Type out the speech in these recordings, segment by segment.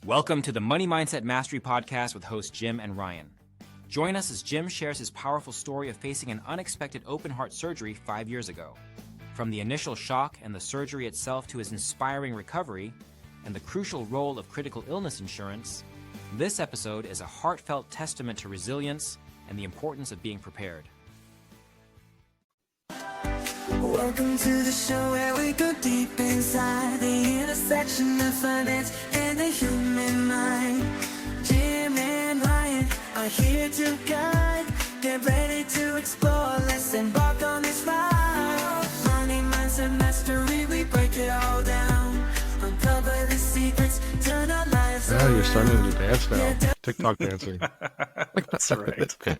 Welcome to the Money Mindset Mastery Podcast with hosts Jim and Ryan. Join us as Jim shares his powerful story of facing an unexpected open heart surgery 5 years ago. From the initial shock and the surgery itself to his inspiring recovery and the crucial role of critical illness insurance, this episode is a heartfelt testament to resilience and the importance of being prepared. Welcome to the show where we go deep inside the intersection of finance and the human mind. Jim and Ryan are here to guide. Get ready to explore. Let's embark on this ride. Money Mindset Mastery, we break it all down. Uncover the secrets, turn our lives around. You're starting to dance now. TikTok dancing. That's right.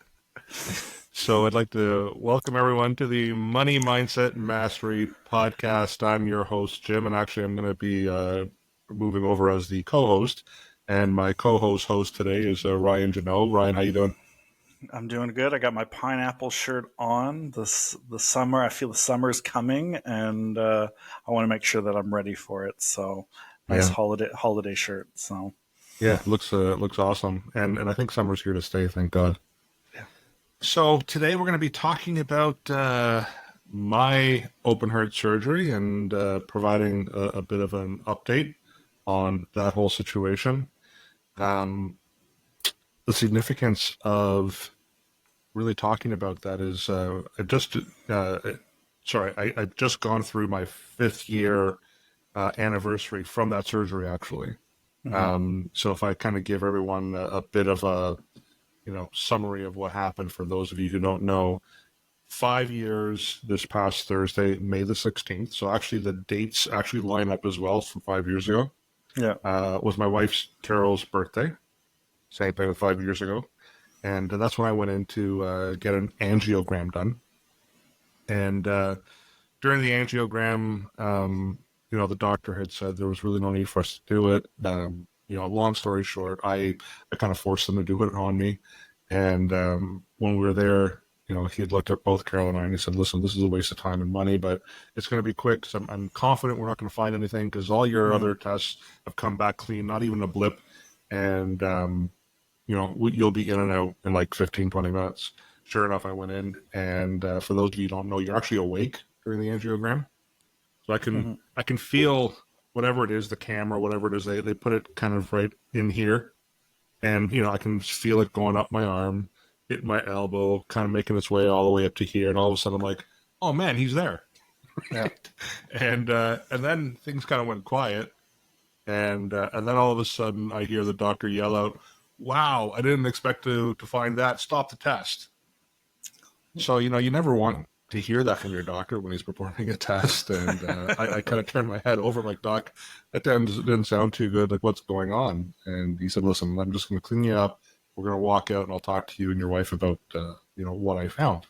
So I'd like to welcome everyone to the Money Mindset Mastery Podcast. I'm your host, Jim, and actually I'm going to be moving over as the co-host. And my co-host today is Ryan Genoe. Ryan, how you doing? I'm doing good. I got my pineapple shirt on. The summer, I feel the summer's coming, and I want to make sure that I'm ready for it. So nice holiday shirt. So yeah, it looks awesome, and I think summer's here to stay. Thank God. So today we're going to be talking about my open heart surgery and providing a bit of an update on that whole situation. The significance of really talking about that is I've just gone through my 5th year anniversary from that surgery, actually. Mm-hmm. So if I kind of give everyone a bit of a summary of what happened for those of you who don't know. 5 years this past Thursday, May the 16th. So actually the dates actually line up as well from 5 years ago. Yeah. Was my wife's Carol's birthday. Same thing with 5 years ago. And that's when I went in to get an angiogram done. And during the angiogram, the doctor had said there was really no need for us to do it. Long story short, I kind of forced them to do it on me. And when we were there, he had looked at both Carol and I and he said, listen, this is a waste of time and money, but it's going to be quick because I'm confident we're not going to find anything because all your other tests have come back clean, not even a blip. And, you'll be in and out in like 15, 20 minutes. Sure enough, I went in. And for those of you who don't know, you're actually awake during the angiogram. So I can feel whatever it is, the camera, whatever it is, they put it kind of right in here. And, I can feel it going up my arm, hitting my elbow, kind of making its way all the way up to here. And all of a sudden I'm like, oh man, he's there. Yeah. and then things kind of went quiet. And then all of a sudden I hear the doctor yell out, wow, I didn't expect to find that. Stop the test. So, you never want to hear that from your doctor when he's performing a test. And I kind of turned my head over like, Doc, that didn't sound too good. Like, what's going on? And he said, listen, I'm just going to clean you up. We're going to walk out and I'll talk to you and your wife about, what I found.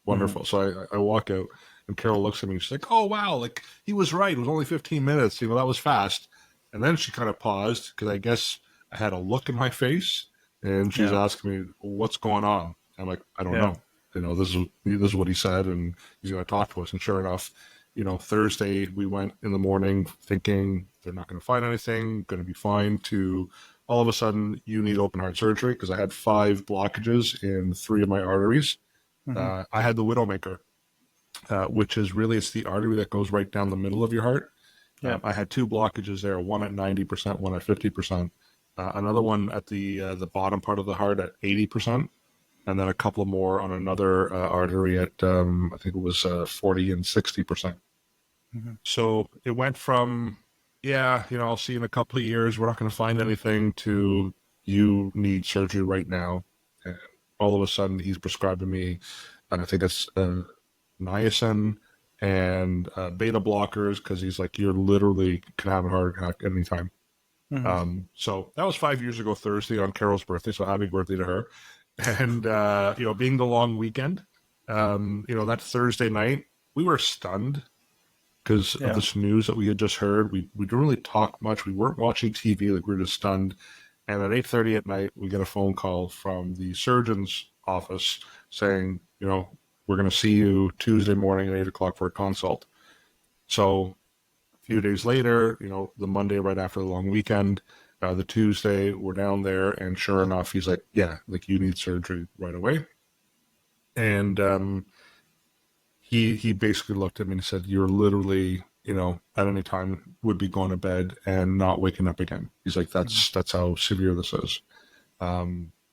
Wonderful. Mm-hmm. So I walk out and Carol looks at me and she's like, oh, wow, like he was right. It was only 15 minutes. That was fast. And then she kind of paused because I guess I had a look in my face and she's asking me, what's going on? I'm like, I don't know. This is what he said, and he's going to talk to us. And sure enough, Thursday we went in the morning thinking they're not going to find anything, going to be fine, to all of a sudden you need open heart surgery because I had 5 blockages in 3 of my arteries. Mm-hmm. I had the Widowmaker, which is really, it's the artery that goes right down the middle of your heart. Yeah. I had 2 blockages there, one at 90%, one at 50%. Another one at the bottom part of the heart at 80%. And then a couple more on another artery at, I think it was 40 and 60%. Mm-hmm. So it went from, I'll see you in a couple of years, we're not going to find anything, to you need surgery right now. And all of a sudden he's prescribing me, and I think it's niacin and beta blockers because he's like, you're literally can have a heart attack anytime. Mm-hmm. So that was 5 years ago Thursday on Carol's birthday. So happy birthday to her. And, being the long weekend, that Thursday night, we were stunned because of this news that we had just heard. We didn't really talk much. We weren't watching TV. Like, we were just stunned. And at 8:30 at night, we get a phone call from the surgeon's office saying, we're going to see you Tuesday morning at 8 o'clock for a consult. So a few days later, the Monday right after the long weekend, The Tuesday, we're down there, and sure enough, he's like, yeah, like you need surgery right away. And he basically looked at me and said, you're literally, at any time would be going to bed and not waking up again. He's like, that's how severe this is.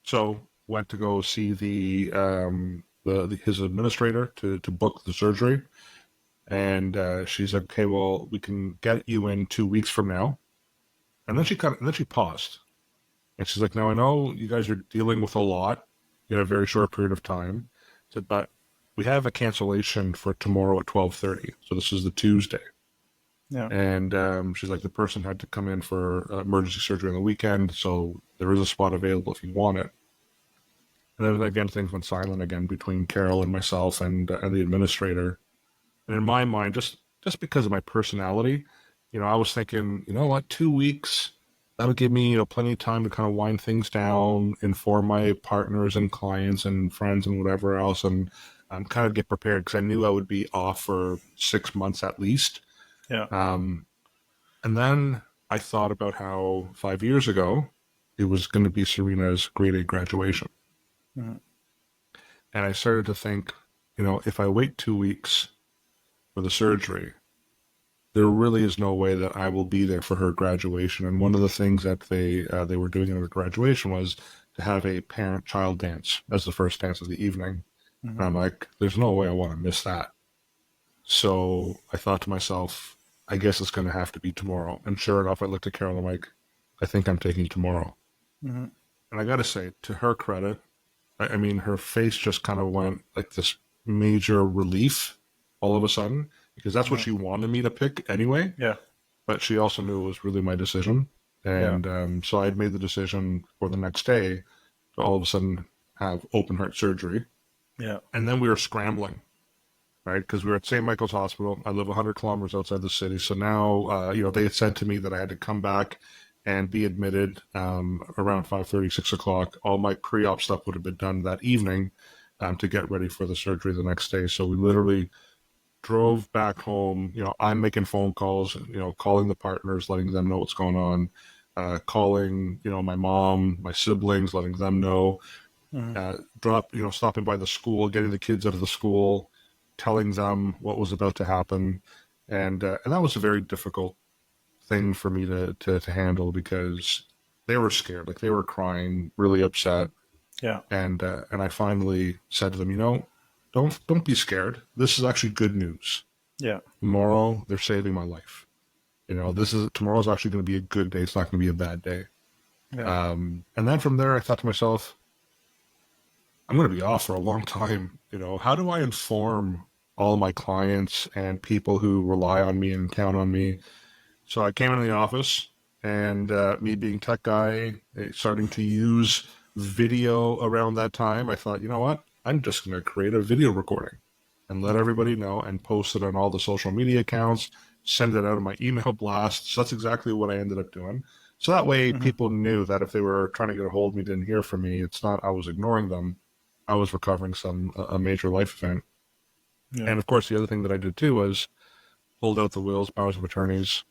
So went to go see his administrator to book the surgery. And she's like, okay, well, we can get you in 2 weeks from now. And then she paused. And she's like, now I know you guys are dealing with a lot in a very short period of time. Said, but we have a cancellation for tomorrow at 12:30. So this is the Tuesday. Yeah. And she's like, the person had to come in for emergency surgery on the weekend, so there is a spot available if you want it. And then again, things went silent again between Carol and myself and the administrator. And in my mind, just because of my personality, I was thinking, you know what, 2 weeks, that'll give me plenty of time to kind of wind things down, inform my partners and clients and friends and whatever else, and kind of get prepared, because I knew I would be off for 6 months at least. Yeah. And then I thought about how 5 years ago it was going to be Serena's grade 8 graduation. Mm-hmm. And I started to think, if I wait 2 weeks for the surgery, there really is no way that I will be there for her graduation. And one of the things that they were doing at her graduation was to have a parent-child dance as the first dance of the evening. Mm-hmm. And I'm like, there's no way I want to miss that. So I thought to myself, I guess it's going to have to be tomorrow. And sure enough, I looked at Carol and I'm like, I think I'm taking tomorrow. Mm-hmm. And I got to say, to her credit, I mean, her face just kind of went like this major relief all of a sudden, because that's what she wanted me to pick anyway. Yeah. But she also knew it was really my decision. And so I had made the decision for the next day to all of a sudden have open heart surgery. Yeah. And then we were scrambling, right? Because we were at St. Michael's Hospital. I live 100 kilometers outside the city. So now, they had said to me that I had to come back and be admitted around 5:30, 6 o'clock. All my pre-op stuff would have been done that evening to get ready for the surgery the next day. So we literally drove back home. I'm making phone calls, calling the partners, letting them know what's going on, calling, my mom, my siblings, letting them know, stopping by the school, getting the kids out of the school, telling them what was about to happen. And that was a very difficult thing for me to handle, because they were scared, like they were crying, really upset. Yeah. And I finally said to them, don't be scared. This is actually good news. Yeah. Tomorrow, they're saving my life. Tomorrow's actually going to be a good day. It's not going to be a bad day. Yeah. And then from there, I thought to myself, I'm going to be off for a long time. How do I inform all my clients and people who rely on me and count on me? So I came into the office, and me being tech guy, starting to use video around that time, I thought, you know what? I'm just going to create a video recording and let everybody know and post it on all the social media accounts, send it out on my email blast. So that's exactly what I ended up doing. So that way people knew that if they were trying to get a hold of me, didn't hear from me, it's not I was ignoring them. I was recovering a major life event. Yeah. And of course, the other thing that I did too was pulled out the wills, powers of attorneys,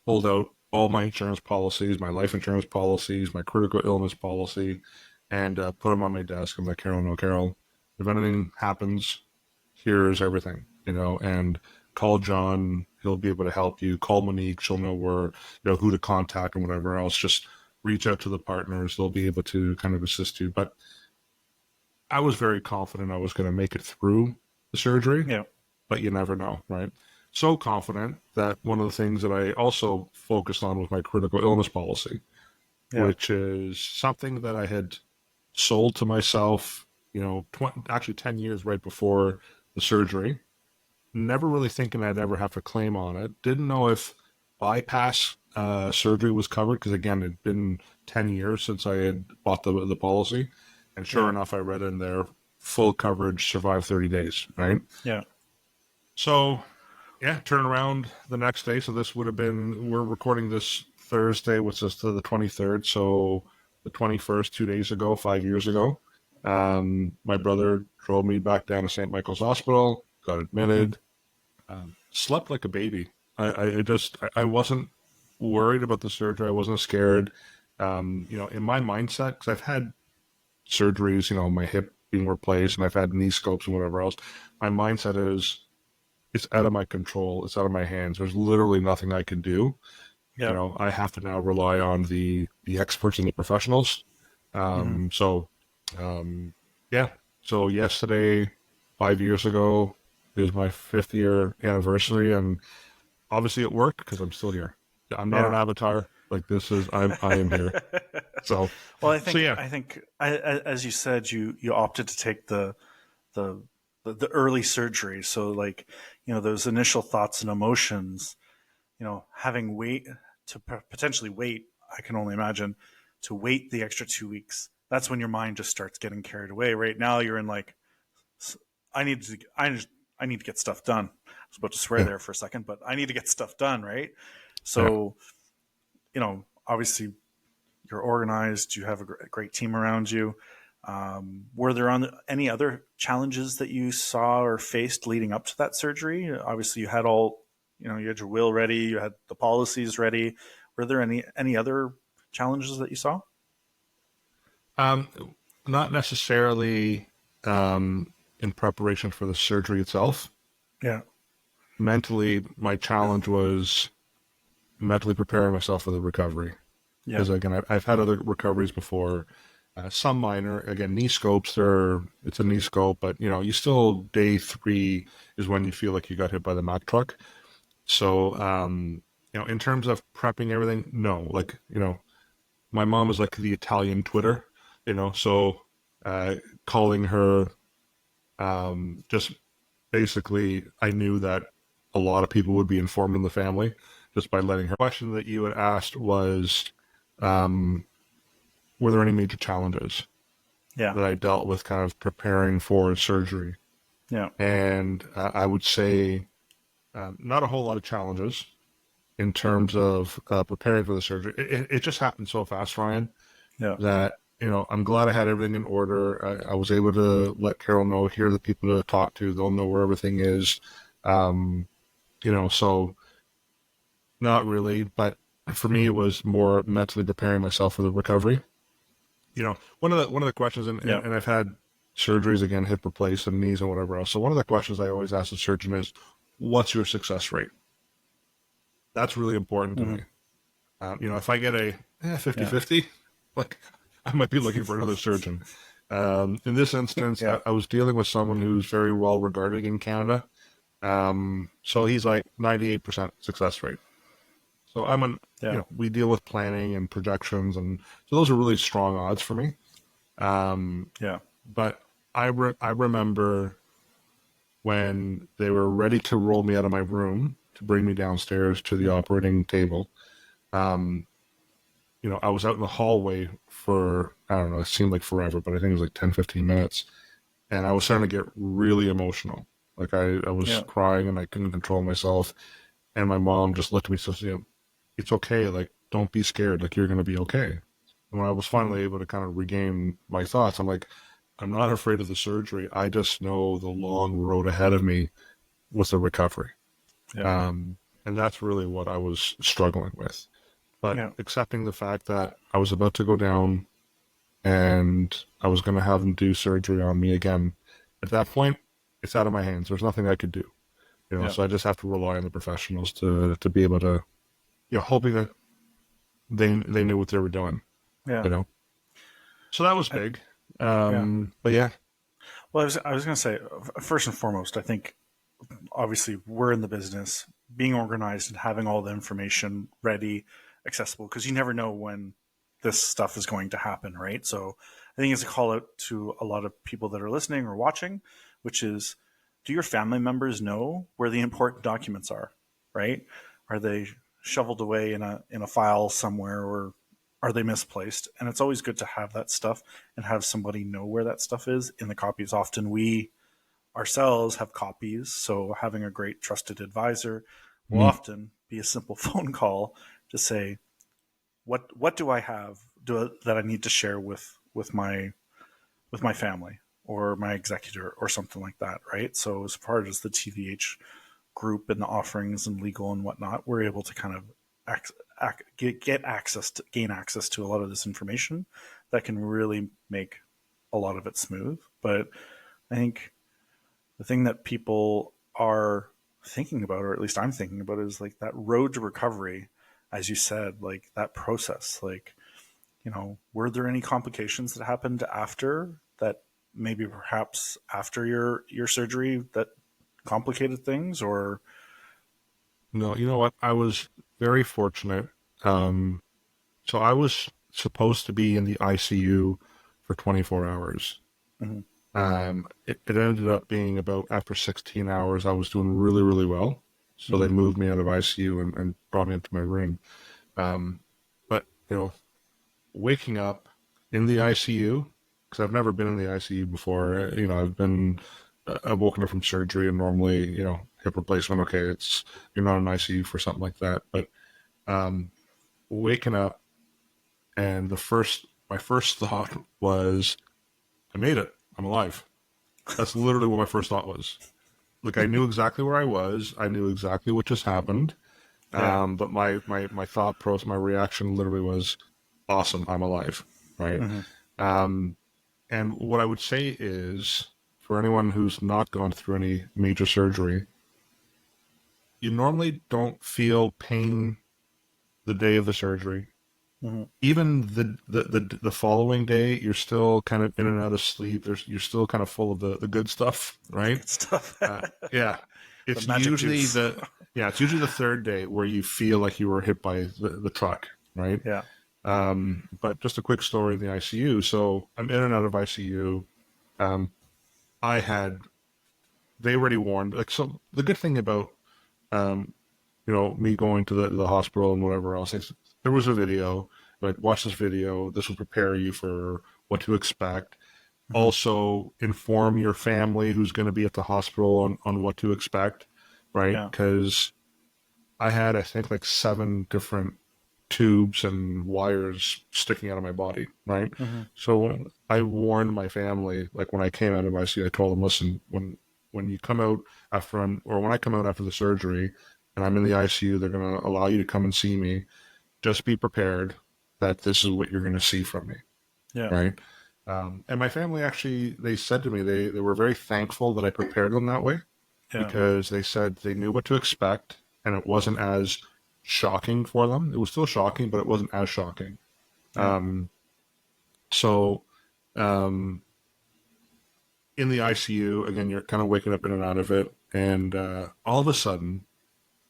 pulled out all my insurance policies, my life insurance policies, my critical illness policy, and put them on my desk. I'm like, Carol, if anything happens, here's everything, and call John. He'll be able to help you. Call Monique. She'll know where, who to contact and whatever else. Just reach out to the partners. They'll be able to kind of assist you. But I was very confident I was going to make it through the surgery. Yeah. But you never know, right? So confident that one of the things that I also focused on was my critical illness policy, which is something that I had sold to myself, actually 10 years right before the surgery. Never really thinking I'd ever have to claim on it. Didn't know if bypass surgery was covered, because again, it'd been 10 years since I had bought the policy. And sure enough, I read in there, full coverage, survive 30 days, right? Yeah. So, turn around the next day. So this would have been, we're recording this Thursday, which is the 23rd. So the 21st, 2 days ago, 5 years ago, my brother drove me back down to St. Michael's Hospital, got admitted, slept like a baby. I wasn't worried about the surgery. I wasn't scared. In my mindset, because I've had surgeries, my hip being replaced and I've had knee scopes and whatever else, my mindset is it's out of my control. It's out of my hands. There's literally nothing I can do. Yeah. I have to now rely on the experts and the professionals. Mm-hmm. Yeah. So yesterday, 5 years ago, is my 5th-year anniversary, and obviously it worked because I'm still here. I'm not Yeah. an avatar. Like this is, I am here. So, Well, yeah. as you said, you opted to take the the early surgery. So like, those initial thoughts and emotions, having to potentially wait, I can only imagine, to wait the extra 2 weeks. That's when your mind just starts getting carried away. Right now, you're in like, I need to, I need to get stuff done. I was about to swear Yeah. there for a second, but I need to get stuff done, right? Yeah. So, obviously you're organized. You have a great team around you. Were there any other challenges that you saw or faced leading up to that surgery? Obviously, you had you had your will ready, you had the policies ready. Were there any other challenges that you saw? Um, Not necessarily in preparation for the surgery itself. Yeah, Mentally, my challenge was mentally preparing myself for the recovery. yeah, Because again, I've had other recoveries before, some minor. Again, knee scopes. It's a knee scope, but you still day 3 is when you feel like you got hit by the Mack truck. So, in terms of prepping everything, no. Like, my mom is like the Italian Twitter, so calling her, just basically, I knew that a lot of people would be informed in the family just by letting her. The question that you had asked was, were there any major challenges yeah, that I dealt with kind of preparing for surgery? yeah, And I would say not a whole lot of challenges in terms of preparing for the surgery. It just happened so fast, Ryan, yeah, that, I'm glad I had everything in order. I was able to let Carol know, here are the people to talk to. They'll know where everything is. So not really, but for me, it was more mentally preparing myself for the recovery. One of the questions, and, yeah, and I've had surgeries again, hip replaced and knees and whatever else. So one of the questions I always ask the surgeon is, what's your success rate? That's really important to mm-hmm. me. If I get a Yeah, 50-50, like I might be looking for another surgeon. In this instance, yeah, I was dealing with someone who's very well regarded in Canada. So he's like 98% success rate. So yeah, we deal with planning and projections, and so those are really strong odds for me. yeah, But I remember when they were ready to roll me out of my room to bring me downstairs to the operating table. I was out in the hallway for, I don't know, it seemed like forever, but I think it was like 10, 15 minutes. And I was starting to get really emotional. Like I was yeah, crying and I couldn't control myself. And my mom just looked at me and said, it's okay. Like, don't be scared. Like, you're going to be okay. And when I was mm-hmm. finally able to kind of regain my thoughts, I'm like, I'm not afraid of the surgery. I just know the long road ahead of me with the recovery. Yeah, And that's really what I was struggling with. But yeah, accepting the fact that I was about to go down and I was going to have them do surgery on me again, at that point, it's out of my hands. There's nothing I could do. yeah, So I just have to rely on the professionals to be able to, hoping that they knew what they were doing, yeah, So that was big. yeah. But yeah. Well, I was going to say, first and foremost, I think obviously we're in the business, being organized and having all the information ready, accessible, because you never know when this stuff is going to happen, right? So I think it's a call out to a lot of people that are listening or watching, which is, do your family members know where the important documents are, right? Are they shoveled away in a file somewhere, or are they misplaced? And it's always good to have that stuff and have somebody know where that stuff is in the copies. Often we ourselves have copies, so having a great trusted advisor will Mm. often be a simple phone call to say, what do I have that I need to share with my family or my executor or something like that, right? So as part of the TVH group and the offerings and legal and whatnot, we're able to kind of gain access to a lot of this information that can really make a lot of it smooth. But I think the thing that people are thinking about, or at least I'm thinking about, is like that road to recovery, as you said, like that process. Like, were there any complications that happened after that, maybe perhaps after your surgery, that complicated things? Or No, you know what? I was very fortunate. So I was supposed to be in the ICU for 24 hours. Mhm. It ended up being about after 16 hours, I was doing really, really well. So they moved me out of ICU and brought me into my room. But, waking up in the ICU, because I've never been in the ICU before, I've woken up from surgery and normally, hip replacement, okay, you're not in ICU for something like that. But waking up and my first thought was, I made it. I'm alive. That's literally what my first thought was. Like, I knew exactly where I was. I knew exactly what just happened. Yeah. But my thought process, my reaction literally was, awesome, I'm alive, right? And what I would say is, for anyone who's not gone through any major surgery, you normally don't feel pain the day of the surgery. Even the following day, you're still kind of in and out of sleep. You're still kind of full of the good stuff, right? Stuff. Yeah, it's magic usually juice. it's usually the third day where you feel like you were hit by the truck, right? Yeah. But just a quick story in the ICU. So I'm in and out of ICU. They already warned. Like, so the good thing about me going to the hospital and whatever else, there was a video. Like, watch this video. This will prepare you for what to expect. Also, inform your family who's going to be at the hospital on what to expect, right? Yeah. Because I had, I think, like 7 different tubes and wires sticking out of my body, right? So I warned my family, like when I came out of ICU, I told them, listen, when you come out when I come out after the surgery and I'm in the ICU, they're going to allow you to come and see me. Just be prepared that this is what you're going to see from me, Yeah. right? And my family actually, they said to me, they were very thankful that I prepared them that way, because they said they knew what to expect and it wasn't as shocking for them. It was still shocking, but it wasn't as shocking. So in the ICU, again, you're kind of waking up in and out of it, and all of a sudden,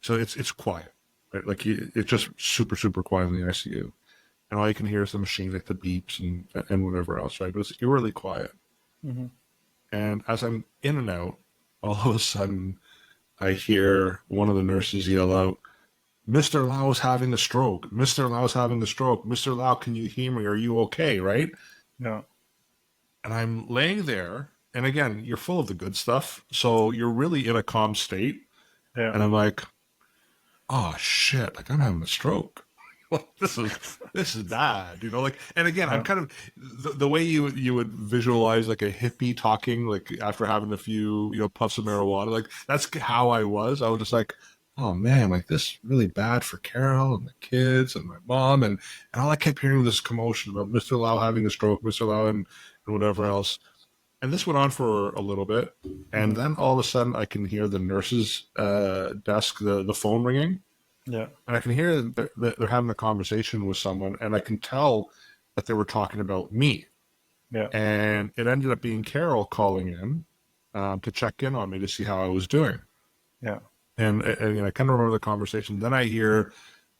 so it's quiet, right? Like, it's just super, super quiet in the ICU. And all you can hear is the machine, like the beeps and whatever else, right? But it's eerily quiet. And as I'm in and out, all of a sudden, I hear one of the nurses yell out, Mr. Lau's having a stroke. Mr. Lau's having a stroke. Mr. Lau, can you hear me? Are you okay, right? Yeah. And I'm laying there, and again, you're full of the good stuff, so you're really in a calm state. Yeah. And I'm like, oh shit, like, I'm having a stroke. Like, this is bad, like, and again, I'm kind of the way you would visualize like a hippie talking, like after having a few puffs of marijuana, like that's how I was. I was just like, oh man, like, this is really bad for Carol and the kids and my mom, and all I kept hearing this commotion about Mr. Lau having a stroke, Mr. Lau and whatever else. And this went on for a little bit, and then all of a sudden I can hear the nurse's desk, the phone ringing. Yeah. And I can hear that they're having a conversation with someone, and I can tell that they were talking about me. Yeah. And it ended up being Carol calling in to check in on me to see how I was doing. Yeah. And I kind of remember the conversation. Then I hear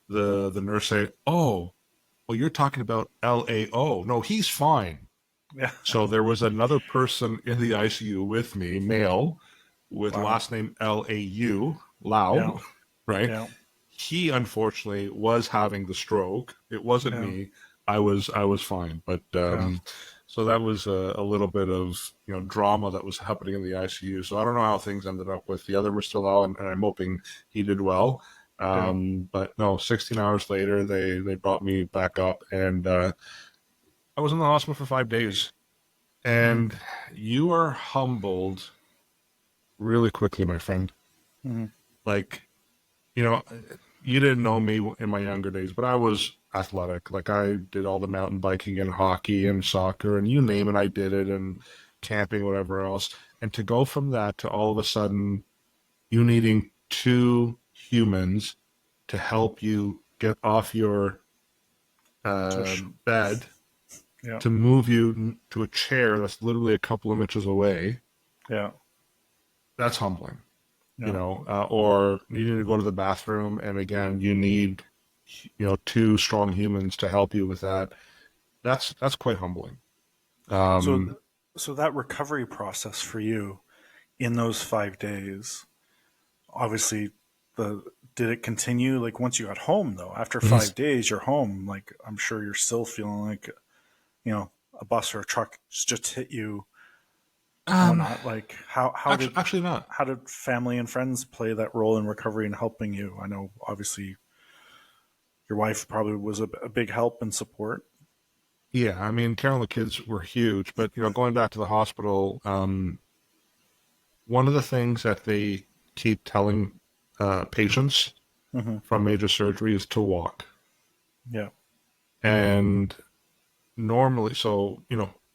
the nurse say, oh, well, you're talking about LAO. No, he's fine. Yeah. So there was another person in the ICU with me, male, with last name Lau, Yeah. right? Yeah. He unfortunately was having the stroke. It wasn't me. I was fine, but so that was a little bit of drama that was happening in the ICU. So I don't know how things ended up with the other Mr. Lau, and I'm hoping he did well. But no, 16 hours later, they brought me back up, and I was in the hospital for 5 days. And you are humbled really quickly, my friend. Like, you didn't know me in my younger days, but I was athletic. Like I did all the mountain biking and hockey and soccer and you name it, I did it, and camping, whatever else. And to go from that to all of a sudden you needing two humans to help you get off your bed, Yeah. to move you to a chair that's literally a couple of inches away, Yeah. that's humbling. Yeah. You know, or you need to go to the bathroom, and again, you need, two strong humans to help you with that. That's quite humbling. So, so that recovery process for you in those 5 days, obviously, did it continue? Like once you got home, though, after 5 days, you're home. Like I'm sure you're still feeling like, a bus or a truck just hit you and whatnot. Like actually not. how did family and friends play that role in recovery and helping you? I know obviously your wife probably was a big help and support. Yeah, I mean, Carol and the kids were huge, but going back to the hospital, one of the things that they keep telling patients from major surgery is to walk. Yeah. And normally, so,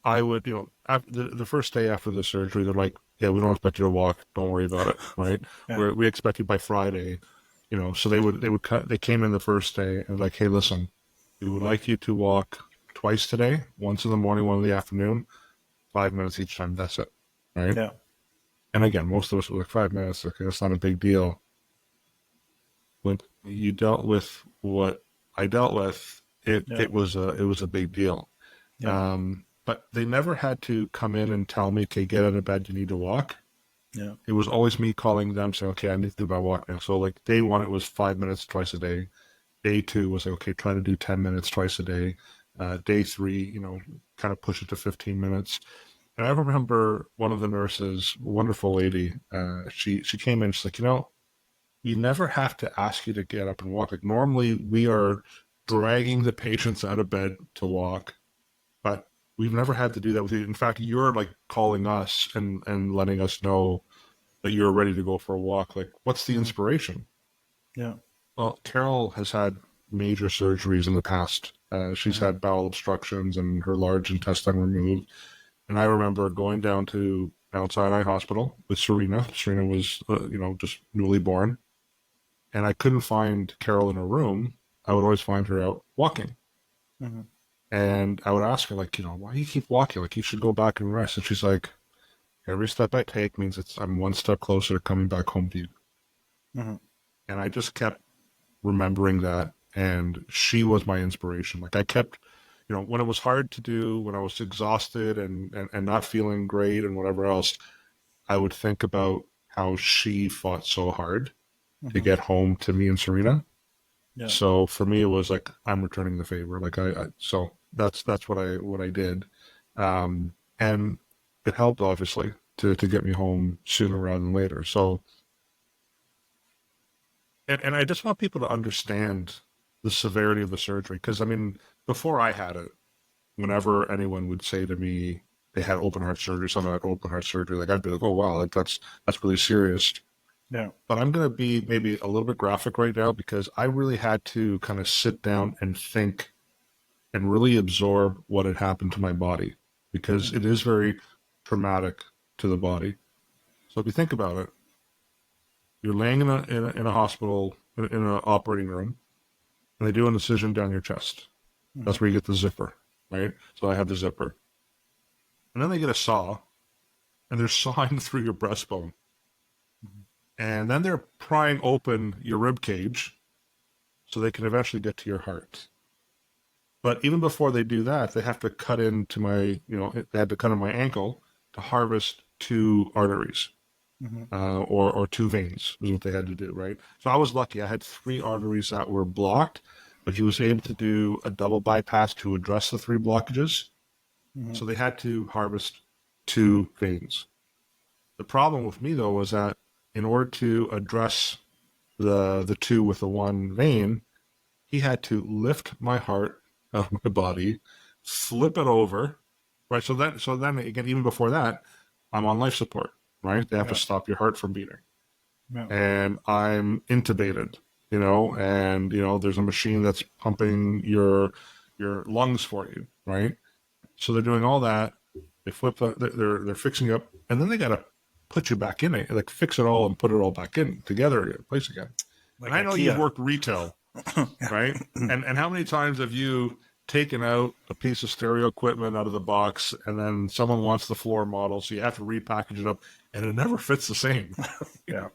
I would, after the first day after the surgery, they're like, yeah, we don't expect you to walk. Don't worry about it, right? Yeah. We expect you by Friday, so they came in the first day and like, hey, listen, we would like you to walk twice today, once in the morning, one in the afternoon, 5 minutes each time. That's it, right? Yeah. And again, most of us were like 5 minutes. Okay, that's not a big deal. When you dealt with what I dealt with, it was a big deal. Yeah. But they never had to come in and tell me, okay, get out of bed, you need to walk. Yeah. It was always me calling them, saying, okay, I need to do my walk now. So like day one, it was 5 minutes twice a day. Day two was like, okay, try to do 10 minutes twice a day. Day three, kind of push it to 15 minutes. And I remember one of the nurses, wonderful lady, she came in, she's like, you never have to ask you to get up and walk. Like normally we are dragging the patients out of bed to walk, but we've never had to do that with you. In fact, you're like calling us and letting us know that you're ready to go for a walk. Like, what's the inspiration? Yeah. Well, Carol has had major surgeries in the past. She's had bowel obstructions and her large intestine removed. And I remember going down to Mount Sinai Hospital with Serena. Serena was, just newly born. And I couldn't find Carol in her room. I would always find her out walking. Mm-hmm. And I would ask her, like, why do you keep walking? Like, you should go back and rest. And she's like, every step I take means I'm one step closer to coming back home to you. Mm-hmm. And I just kept remembering that. And she was my inspiration. Like I kept, when it was hard to do, when I was exhausted and not feeling great and whatever else, I would think about how she fought so hard to get home to me and Serena. Yeah. So for me, it was like, I'm returning the favor. Like so that's what I did. And it helped obviously to get me home sooner rather than later. So, and I just want people to understand the severity of the surgery. Because, I mean, before I had it, whenever anyone would say to me they had open heart surgery, something like open heart surgery, like I'd be like, oh, wow, like that's really serious. Yeah. But I'm going to be maybe a little bit graphic right now because I really had to kind of sit down and think and really absorb what had happened to my body because it is very traumatic to the body. So if you think about it, you're laying in a hospital, in an operating room, and they do an incision down your chest. That's where you get the zipper, right? So I have the zipper. And then they get a saw, and they're sawing through your breastbone. And then they're prying open your rib cage so they can eventually get to your heart. But even before they do that, they have to cut into they had to cut in my ankle to harvest 2 arteries. Or 2 veins is what they had to do, right? So I was lucky. I had 3 arteries that were blocked, but he was able to do a double bypass to address the 3 blockages. So they had to harvest 2 veins. The problem with me, though, was that in order to address the 2 with the 1 vein, he had to lift my heart out of my body, flip it over, right? So then again, even before that, I'm on life support. Right? They have to stop your heart from beating. Yeah. And I'm intubated. and there's a machine that's pumping your lungs for you, right? So they're doing all that. They flip they're fixing up, and then they gotta put you back in it, like fix it all and put it all back in together in place again. Like And I know IKEA. you've worked retail, right? And how many times have you taken out a piece of stereo equipment out of the box, and then someone wants the floor model, so you have to repackage it up, and it never fits the same. Yeah.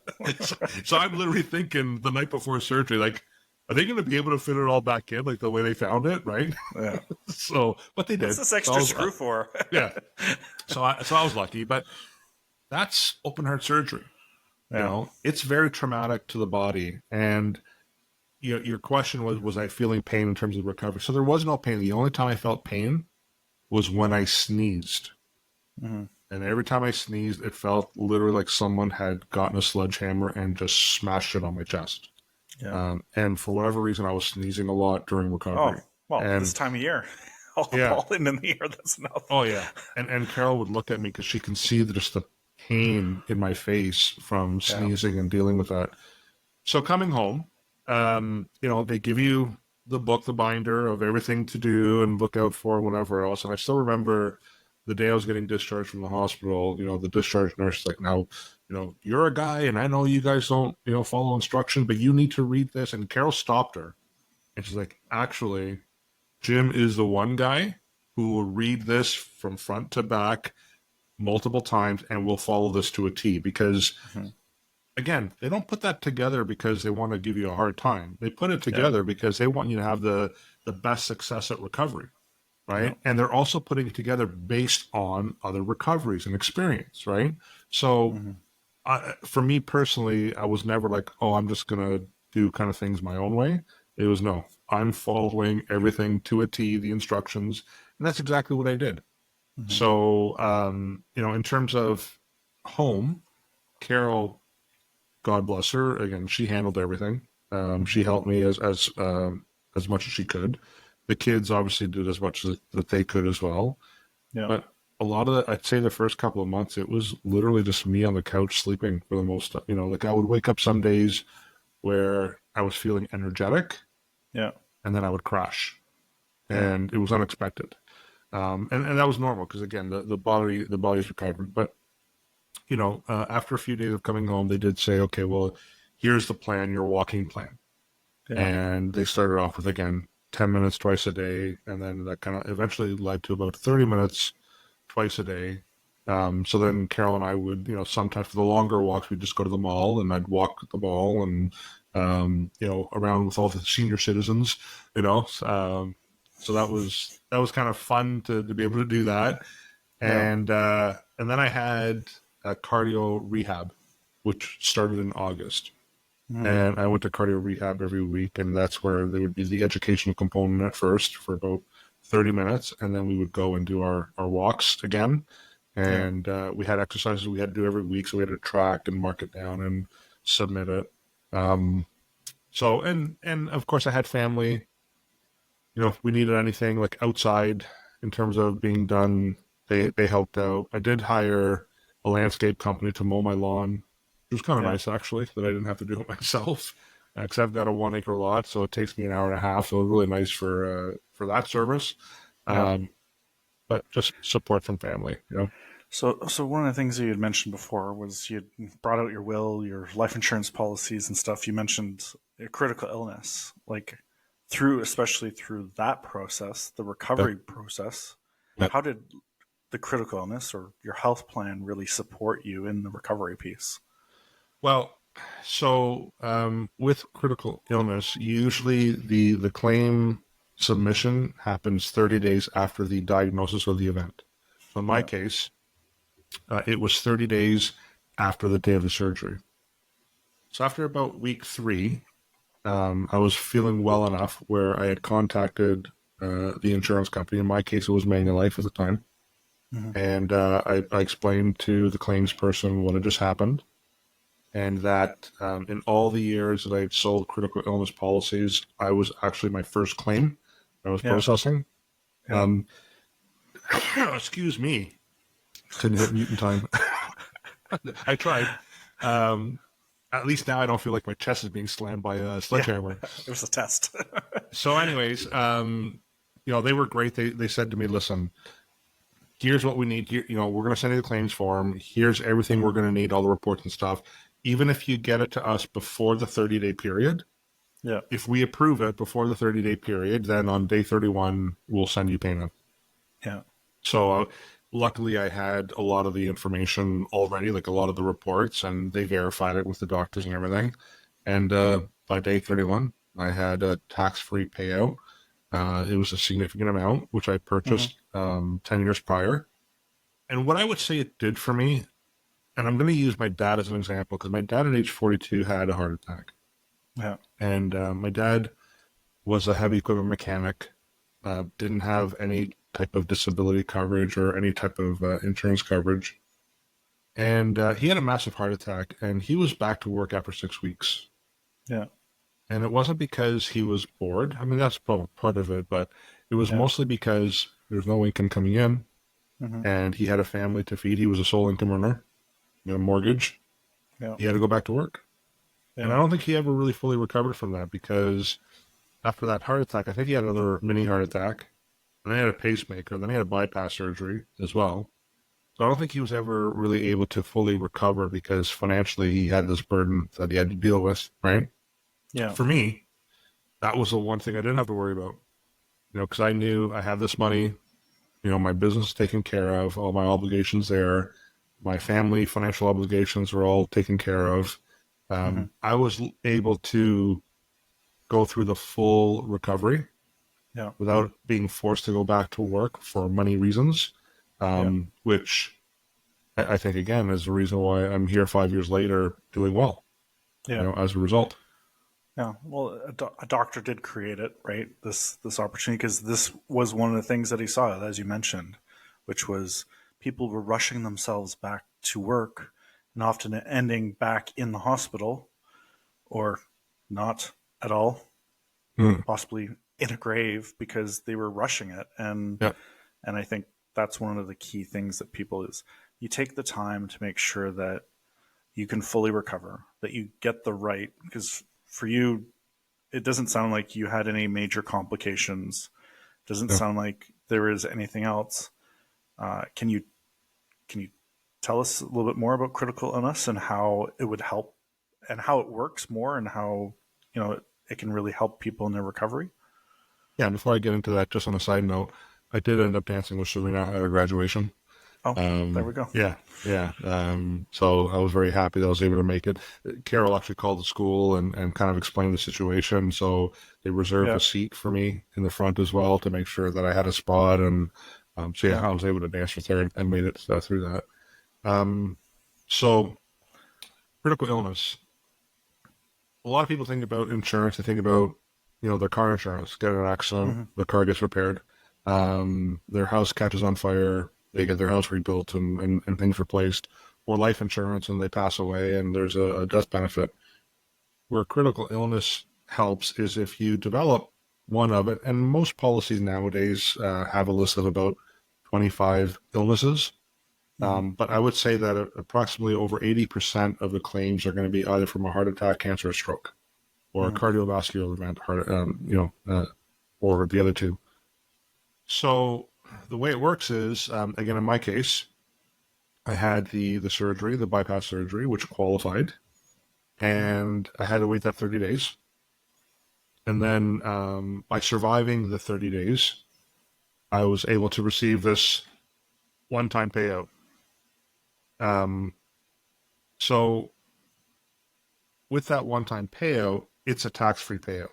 So I'm literally thinking the night before surgery, like, are they going to be able to fit it all back in like the way they found it, right? Yeah. So, but they did. What's this extra screw for? Yeah. So I was lucky, but that's open heart surgery. Yeah. It's very traumatic to the body. And your question was I feeling pain in terms of recovery? So there was no pain. The only time I felt pain was when I sneezed. Mm-hmm. And every time I sneezed, it felt literally like someone had gotten a sledgehammer and just smashed it on my chest. Yeah. And for whatever reason, I was sneezing a lot during recovery. Oh, well, and, this time of year. All the Yeah. pollen in the air, that's enough. Oh, yeah. And Carol would look at me because she can see just the pain in my face from sneezing and dealing with that. So coming home, they give you the book, the binder of everything to do and look out for, whatever else. And I still remember the day I was getting discharged from the hospital, the discharge nurse is like, now, you're a guy and I know you guys don't, follow instructions, but you need to read this. And Carol stopped her. And she's like, actually, Jim is the one guy who will read this from front to back multiple times and will follow this to a T because, again, they don't put that together because they want to give you a hard time. They put it together because they want you to have the best success at recovery, right? Yeah. And they're also putting it together based on other recoveries and experience, right? So for me personally, I was never like, oh, I'm just going to do kind of things my own way. It was, no, I'm following everything to a T, the instructions, and that's exactly what I did. So, in terms of home, Carol, God bless her, again, she handled everything. She helped me as much as she could. The kids obviously did as much as that they could as well. Yeah. But a lot of I'd say the first couple of months, it was literally just me on the couch sleeping for the most, like I would wake up some days where I was feeling energetic. Yeah. And then I would crash. And it was unexpected. And that was normal because, again, the body's recovering. But, after a few days of coming home, they did say, okay, well, here's the plan, your walking plan. Yeah. And they started off with, again, 10 minutes twice a day. And then that kind of eventually led to about 30 minutes twice a day. So then Carol and I would, sometimes for the longer walks, we'd just go to the mall and I'd walk the mall and, around with all the senior citizens, so that was kind of fun to be able to do that. And then I had a cardio rehab, which started in August. And I went to cardio rehab every week, and that's where there would be the educational component at first for about 30 minutes, and then we would go and do our walks again. And we had exercises we had to do every week, so we had to track and mark it down and submit it. So, and of course I had family, if we needed anything like outside in terms of being done, they helped out. I did hire a landscape company to mow my lawn. It was kind of nice actually that I didn't have to do it myself because I've got a 1 acre lot. So it takes me an hour and a half. So it was really nice for that service. But just support from family, So one of the things that you had mentioned before was you brought out your will, your life insurance policies and stuff. You mentioned a critical illness, like especially through that process, the recovery process. Yep. How did the critical illness or your health plan really support you in the recovery piece? Well, so with critical illness, usually the claim submission happens 30 days after the diagnosis or the event. So in my case, it was 30 days after the day of the surgery. So after about week 3, I was feeling well enough where I had contacted the insurance company. In my case, it was Manulife at the time. And I explained to the claims person what had just happened. And that in all the years that I had sold critical illness policies, I was actually my first claim I was processing. Excuse me. Couldn't hit mute in time. I tried. at least now I don't feel like my chest is being slammed by a sledgehammer. It was a test. So anyways, they were great. They said to me, listen, here's what we need. Here, we're going to send you the claims form. Here's everything we're going to need, all the reports and stuff. Even if you get it to us before the 30-day period, Yeah. if we approve it before the 30-day period, then on day 31, we'll send you payment. Yeah. So luckily I had a lot of the information already, like a lot of the reports, and they verified it with the doctors and everything. And by day 31, I had a tax-free payout. It was a significant amount, which I purchased 10 years prior. And what I would say it did for me, and I'm going to use my dad as an example, because my dad at age 42 had a heart attack. Yeah. And my dad was a heavy equipment mechanic, didn't have any type of disability coverage or any type of insurance coverage. And he had a massive heart attack, and he was back to work after 6 weeks. Yeah. And it wasn't because he was bored. I mean, that's part of it, but it was mostly because there's no income coming in, and he had a family to feed. He was a sole income earner, a mortgage. Yeah. He had to go back to work. Yeah. And I don't think he ever really fully recovered from that, because after that heart attack, I think he had another mini heart attack, and then he had a pacemaker, then he had a bypass surgery as well. So I don't think he was ever really able to fully recover, because financially he had this burden that he had to deal with, right? Yeah. For me, that was the one thing I didn't have to worry about, because I knew I had this money, my business taken care of, all my obligations there, my family financial obligations were all taken care of. I was able to go through the full recovery without being forced to go back to work for money reasons, which I think, again, is the reason why I'm here 5 years later doing well, as a result. Yeah, well, a doctor did create it, right? This opportunity, because this was one of the things that he saw, as you mentioned, which was people were rushing themselves back to work and often ending back in the hospital, or not at all, possibly in a grave, because they were rushing it. And I think that's one of the key things that people is you take the time to make sure that you can fully recover, that you get the right, because for you, it doesn't sound like you had any major complications. It doesn't sound like there is anything else. Can you tell us a little bit more about critical illness and how it would help, and how it works more, and how it can really help people in their recovery? Yeah, and before I get into that, just on a side note, I did end up dancing with Serena at her graduation. Oh, there we go. Yeah. So I was very happy that I was able to make it. Carol actually called the school and kind of explained the situation. So they reserved a seat for me in the front as well to make sure that I had a spot. And I was able to dance with her and made it through that. So critical illness. A lot of people think about insurance. They think about, their car insurance. Get in an accident, the car gets repaired. Their house catches on fire. They get their house rebuilt and things replaced, or life insurance and they pass away and there's a death benefit. Where critical illness helps is if you develop one of it, and most policies nowadays have a list of about 25 illnesses. But I would say that approximately over 80% of the claims are going to be either from a heart attack, cancer, or stroke, or a cardiovascular event, or the other two. So the way it works is, again, in my case, I had the surgery, the bypass surgery, which qualified, and I had to wait that 30 days. And then by surviving the 30 days, I was able to receive this one-time payout. So with that one-time payout, it's a tax-free payout.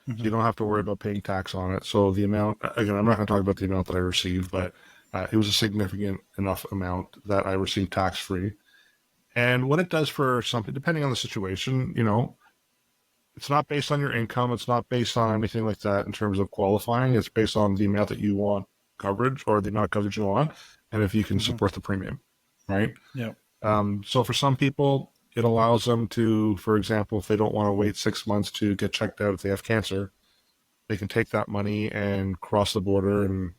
So you don't have to worry about paying tax on it. So the amount, again, I'm not going to talk about the amount that I received, but it was a significant enough amount that I received tax-free. And what it does for something, depending on the situation, it's not based on your income. It's not based on anything like that in terms of qualifying. It's based on the amount that you want coverage, or the amount of coverage you want, and if you can support the premium, right? Yeah. So for some people, it allows them to, for example, if they don't want to wait 6 months to get checked out if they have cancer, they can take that money and cross the border and,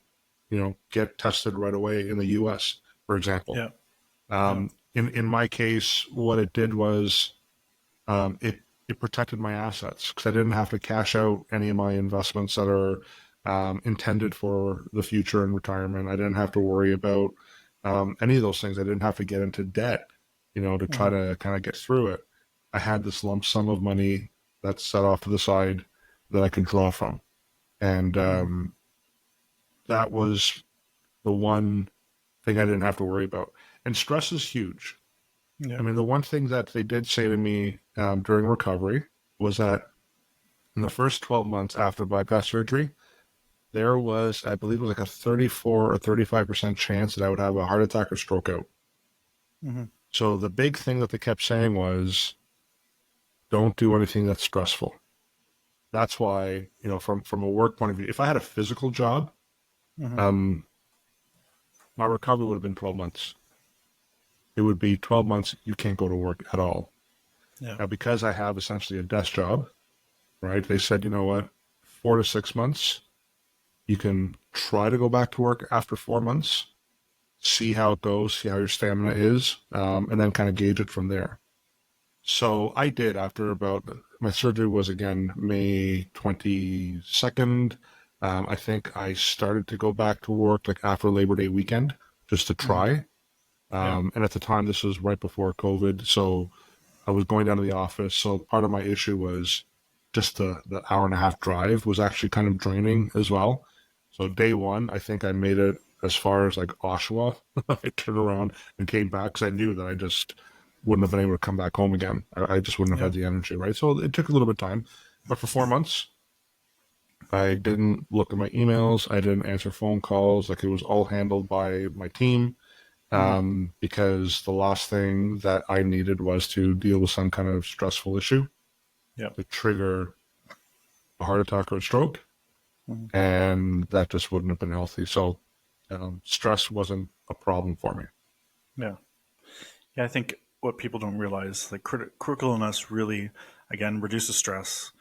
get tested right away in the U.S., for example. Yeah. In my case, what it did was it protected my assets because I didn't have to cash out any of my investments that are intended for the future and retirement. I didn't have to worry about any of those things. I didn't have to get into debt, to try to kind of get through it. I had this lump sum of money that's set off to the side that I could draw from. And that was the one thing I didn't have to worry about. And stress is huge. Yeah. I mean, the one thing that they did say to me during recovery was that in the first 12 months after bypass surgery, there was, I believe it was like a 34 or 35% chance that I would have a heart attack or stroke out. Mm-hmm. So the big thing that they kept saying was, don't do anything that's stressful. That's why, from a work point of view, if I had a physical job, Mm-hmm. my recovery would have been 12 months. It would be 12 months, you can't go to work at all. Yeah. Now, because I have essentially a desk job, right, they said, you know what, 4 to 6 months, you can try to go back to work after 4 months, see how it goes, see how your stamina is, and then kind of gauge it from there. So I did after my surgery was again May 22nd. I think I started to go back to work like after Labor Day weekend just to try. Yeah. And at the time, this was right before COVID. So I was going down to the office. So part of my issue was just the hour and a half drive was actually kind of draining as well. So day one, I think I made it as far as like Oshawa. I turned around and came back because I knew that I just wouldn't have been able to come back home again. I just wouldn't have had the energy, right? So it took a little bit of time. But for 4 months, I didn't look at my emails. I didn't answer phone calls. Like it was all handled by my team. Because the last thing that I needed was to deal with some kind of stressful issue to trigger a heart attack or a stroke. Mm-hmm. And that just wouldn't have been healthy. So stress wasn't a problem for me. Yeah. Yeah. I think what people don't realize, like critical illness really, again, reduces stress,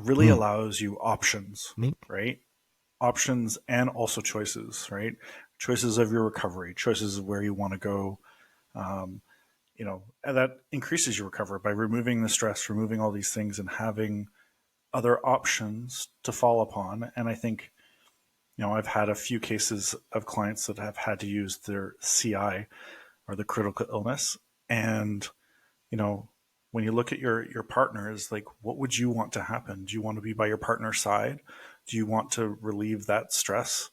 really allows you options, right? Options and also choices, right? Choices of your recovery, choices of where you want to go. And that increases your recovery by removing the stress, removing all these things, and having other options to fall upon. And I think, I've had a few cases of clients that have had to use their CI or the critical illness. And, when you look at your partners, like what would you want to happen? Do you want to be by your partner's side? Do you want to relieve that stress?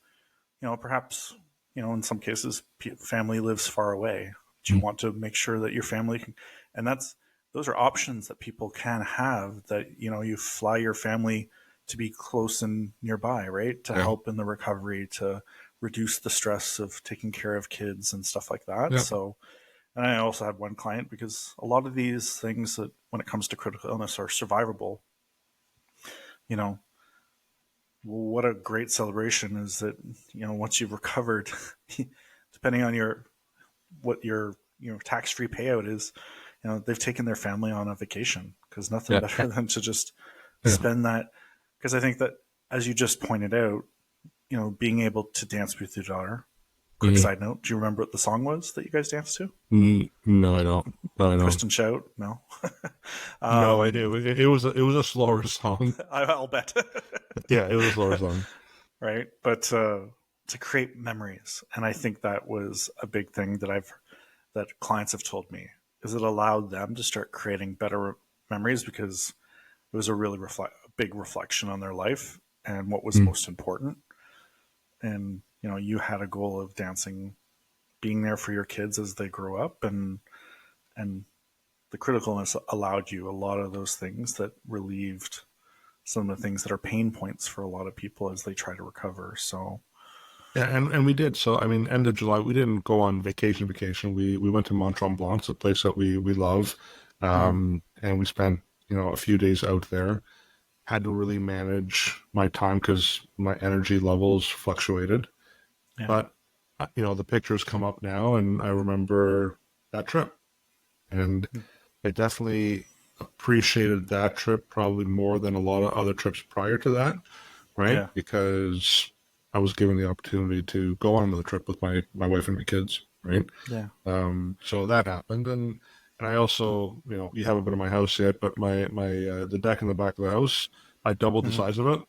Perhaps, in some cases, family lives far away. Do you want to make sure that your family can, and those are options that people can have that, you fly your family to be close and nearby, right? To help in the recovery, to reduce the stress of taking care of kids and stuff like that. Yeah. So, and I also had one client because a lot of these things that when it comes to critical illness are survivable, what a great celebration is that, once you've recovered, depending on what your tax-free payout is, they've taken their family on a vacation because nothing better than to just spend that. Because I think that, as you just pointed out, being able to dance with your daughter. Quick side note: do you remember what the song was that you guys danced to? No, I don't. No, I don't. Twist and Shout? No. No, I do. It was a slower song. I'll bet. Yeah, it was a slower song. Right, but to create memories, and I think that was a big thing that clients have told me, is it allowed them to start creating better memories because it was a really big reflection on their life and what was most important. And you had a goal of dancing, being there for your kids as they grow up, and the criticalness allowed you a lot of those things that relieved some of the things that are pain points for a lot of people as they try to recover. So yeah, and we did. So I mean, end of July, we didn't go on vacation. We went to Mont Tremblant, a place that we love, and we spent a few days out there. Had to really manage my time because my energy levels fluctuated. yeah. But the pictures come up now, and I remember that trip, and I definitely appreciated that trip probably more than a lot of other trips prior to that, right? Yeah. Because I was given the opportunity to go on another trip with my wife and my kids, right? Yeah. So that happened, and And I also, you haven't been to my house yet, but the deck in the back of the house, I doubled the Mhm. size of it,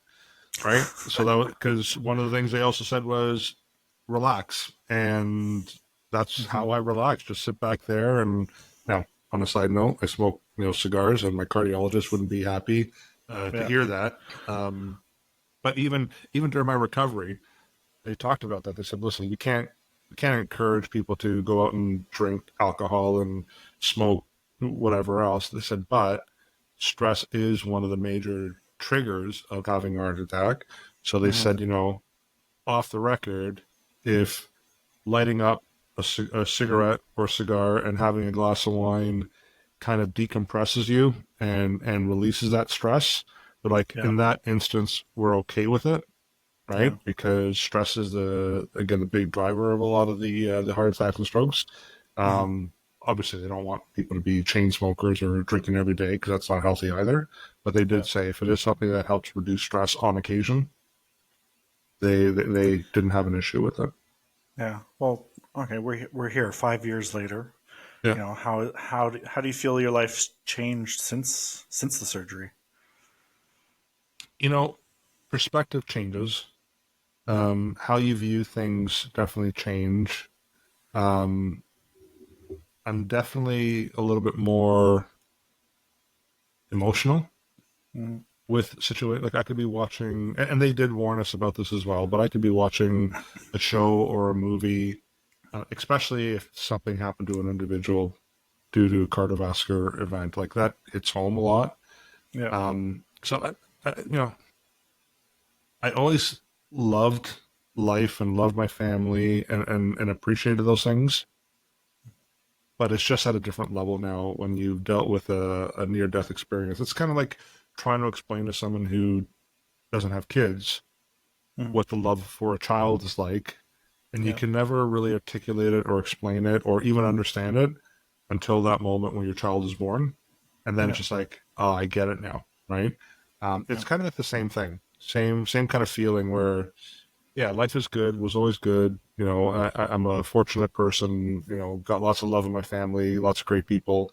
right? So that because one of the things they also said was relax, and that's Mhm. how I relax. Just sit back there. And now, on a side note, I smoke cigars, and my cardiologist wouldn't be happy to Yeah. hear that. But even during my recovery, they talked about that. They said, listen, we can't encourage people to go out and drink alcohol and smoke whatever else. They said, but stress is one of the major triggers of having a heart attack. So they Mhm. said, off the record, if lighting up a cigarette or cigar and having a glass of wine kind of decompresses you and releases that stress, but like Yeah. in that instance, we're okay with it, Yeah. right? Because stress is the big driver of a lot of the heart attacks and strokes. Mhm. Obviously, they don't want people to be chain smokers or drinking every day because that's not healthy either. But they Yeah. did say if it is something that helps reduce stress on occasion, they didn't have an issue with it. Yeah. Well, okay, we're here 5 years later. Yeah, How do you feel your life's changed since the surgery? you know, perspective changes. Yeah. How you view things definitely change. Um, I'm definitely a little bit more emotional Mhm. with situation. Like I could be watching, and they did warn us about this as well. But I could be watching a show or a movie, especially if something happened to an individual due to a cardiovascular event like that. Hits home a lot. Yeah. So I always loved life and loved my family and appreciated those things. But it's just at a different level now when you've dealt with a near death experience. It's kind of like trying to explain to someone who doesn't have kids Mhm. what the love for a child is like. And you Yeah. can never really articulate it or explain it or even understand it until that moment when your child is born. And then Yeah. it's just like, oh, I get it now, right? Yeah. It's kind of like the same thing, same kind of feeling where yeah, life is good, was always good. I'm a fortunate person, got lots of love in my family, lots of great people.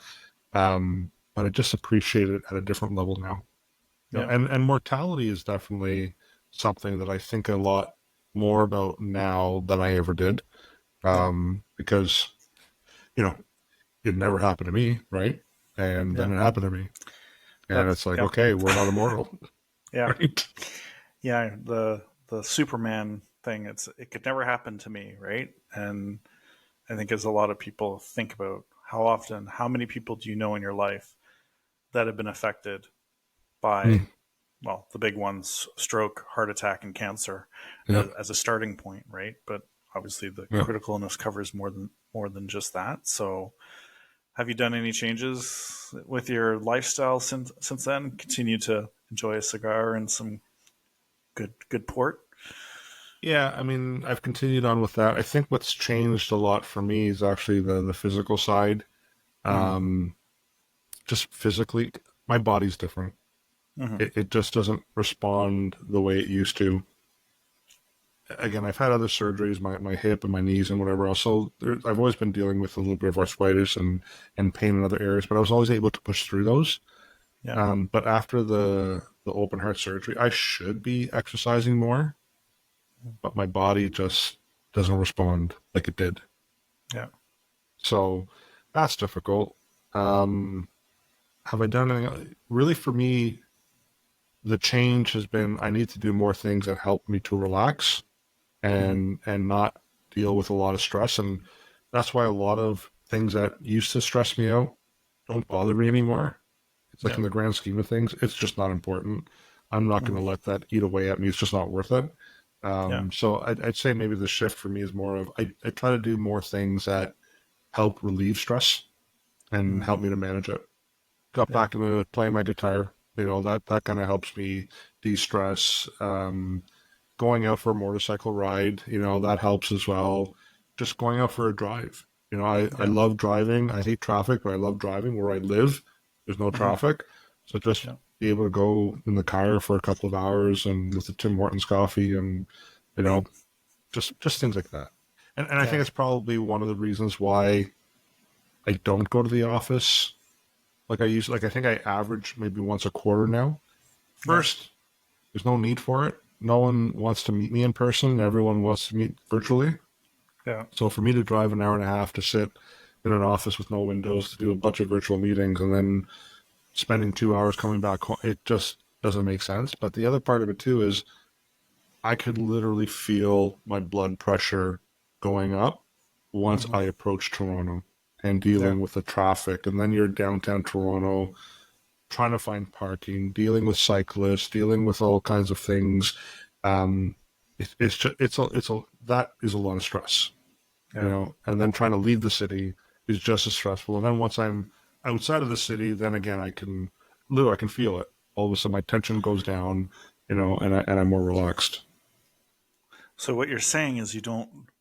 But I just appreciate it at a different level now. Yeah. And mortality is definitely something that I think a lot more about now than I ever did. Yeah. Because, you know, it never happened to me, right? And Yeah. then it happened to me. And That's it's like, yeah. okay, we're not immortal, Yeah. right? Yeah. The Superman thing. It could never happen to me, right? And I think as a lot of people think about how many people do you know in your life that have been affected by, Mm, well, the big ones, stroke, heart attack, and cancer yeah, as a starting point, right? But obviously the yeah. critical illness covers more than just that. So have you done any changes with your lifestyle since then? Continue to enjoy a cigar and some good port? Yeah, I mean, I've continued on with that. I think what's changed a lot for me is actually the physical side. Mm-hmm. Um, just physically, my body's different. Mm-hmm. It just doesn't respond the way it used to. Again, I've had other surgeries, my hip and my knees and whatever else. So I've always been dealing with a little bit of arthritis and pain in other areas, but I was always able to push through those. Yeah. But after the open heart surgery, I should be exercising more, but my body just doesn't respond like it did. Yeah. So that's difficult. Um, have I done anything? Really, for me, the change has been I need to do more things that help me to relax Mm-hmm. and not deal with a lot of stress. And that's why a lot of things that used to stress me out don't bother me anymore. It's like Yeah. in the grand scheme of things, it's just not important. I'm not going Mm-hmm. to let that eat away at me. It's just not worth it. Yeah. So I'd say maybe the shift for me is more of I try to do more things that help relieve stress and Mm-hmm. help me to manage it. Got Yeah. back into playing my guitar. That kind of helps me de-stress. Going out for a motorcycle ride, that helps as well. Just going out for a drive. I Yeah. love driving. I hate traffic, but I love driving where I live. There's no Mm-hmm. traffic. So just Yeah. be able to go in the car for a couple of hours and with the Tim Hortons coffee and, you know, just things like that. And I Yeah. think it's probably one of the reasons why I don't go to the office like I used. Like I think I average maybe once a quarter now. First, there's no need for it. No one wants to meet me in person. Everyone wants to meet virtually. Yeah. So for me to drive an hour and a half to sit in an office with no windows to do a bunch of virtual meetings and then spending 2 hours coming back home, it just doesn't make sense. But the other part of it too is I could literally feel my blood pressure going up once I approached Toronto and dealing with the traffic. And then you're downtown Toronto trying to find parking, dealing with cyclists, dealing with all kinds of things. That is a lot of stress, you know, and then trying to leave the city is just as stressful. And then once I'm outside of the city, then again, I can feel it. All of a sudden my tension goes down, you know, and I'm more relaxed. So what you're saying is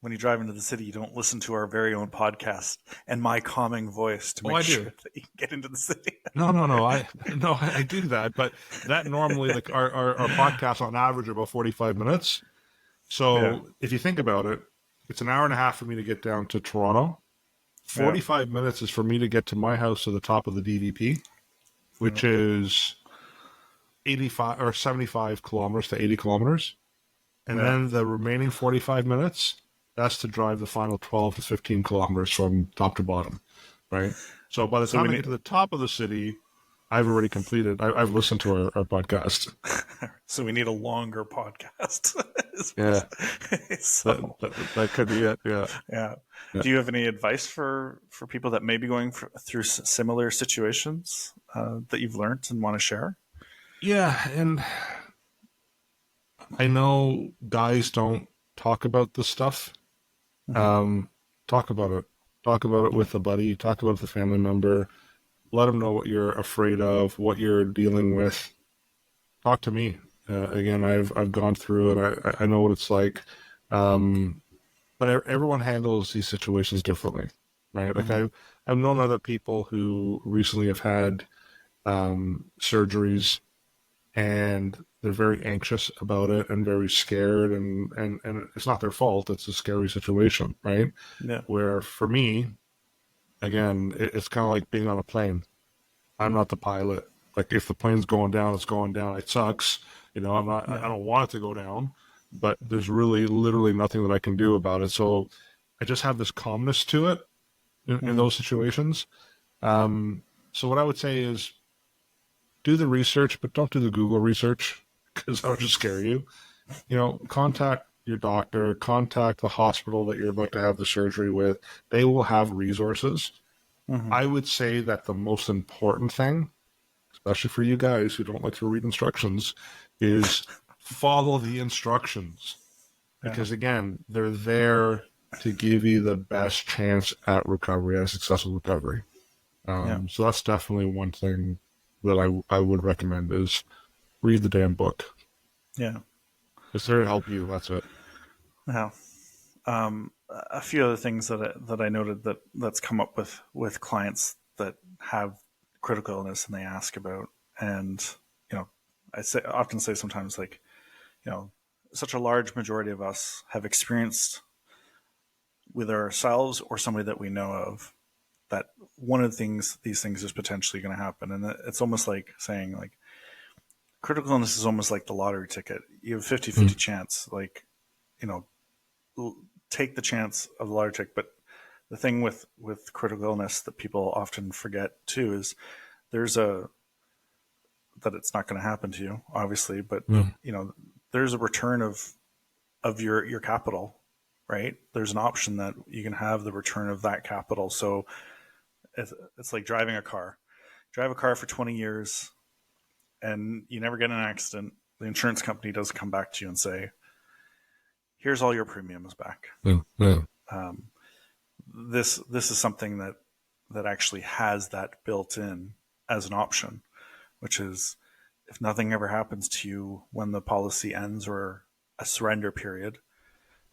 when you drive into the city, you don't listen to our very own podcast and my calming voice to make sure that you can get into the city. No. I do that, but that normally, like our podcasts on average are about 45 minutes. So if you think about it, it's an hour and a half for me to get down to Toronto. 45 minutes is for me to get to my house to the top of the DVP, which is 85 or 75 kilometers to 80 kilometers. And then the remaining 45 minutes, that's to drive the final 12 to 15 kilometers from top to bottom, right? So by the time I get to the top of the city, I've already completed. I've listened to our podcast. So we need a longer podcast. Yeah. So, that could be it. Yeah. Yeah. Do you have any advice for people that may be going through similar situations that you've learned and want to share? Yeah, and I know guys don't talk about this stuff. Talk about it. Talk about it with a buddy. Talk about it with a family member. Let them know what you're afraid of, what you're dealing with. Talk to me. Again, I've gone through it. I know what it's like. But everyone handles these situations differently, right? Like I've known other people who recently have had surgeries, and they're very anxious about it and very scared, and it's not their fault. It's a scary situation, right? Yeah. Where for me, again, it's kind of like being on a plane. I'm not the pilot. Like if the plane's going down, it's going down. It sucks. You know, I don't want it to go down, but there's really literally nothing that I can do about it. So I just have this calmness to it in those situations. So what I would say is do the research, but don't do the Google research because that would just scare you. You know, contact your doctor, contact the hospital that you're about to have the surgery with. They will have resources. I would say that the most important thing, especially for you guys who don't like to read instructions, is follow the instructions. Because again, they're there to give you the best chance at recovery, at a successful recovery. So that's definitely one thing that I would recommend is read the damn book. Yeah. It's there to help you. That's it. Yeah. A few other things that I noted that's come up with clients that have critical illness and they ask about, and you know, often say sometimes like, you know, such a large majority of us have experienced with ourselves or somebody that we know of that one of these things is potentially going to happen, and it's almost like saying like critical illness is almost like the lottery ticket. You have 50-50 chance, like, you know, take the chance of the lottery ticket. But the thing with critical illness that people often forget too is that it's not going to happen to you, obviously, but you know, there's a return of your capital, right? There's an option that you can have the return of that capital. So it's like driving a car. Drive a car for 20 years and you never get in an accident. The insurance company does come back to you and say, here's all your premiums back. This is something that actually has that built in as an option, which is if nothing ever happens to you when the policy ends or a surrender period,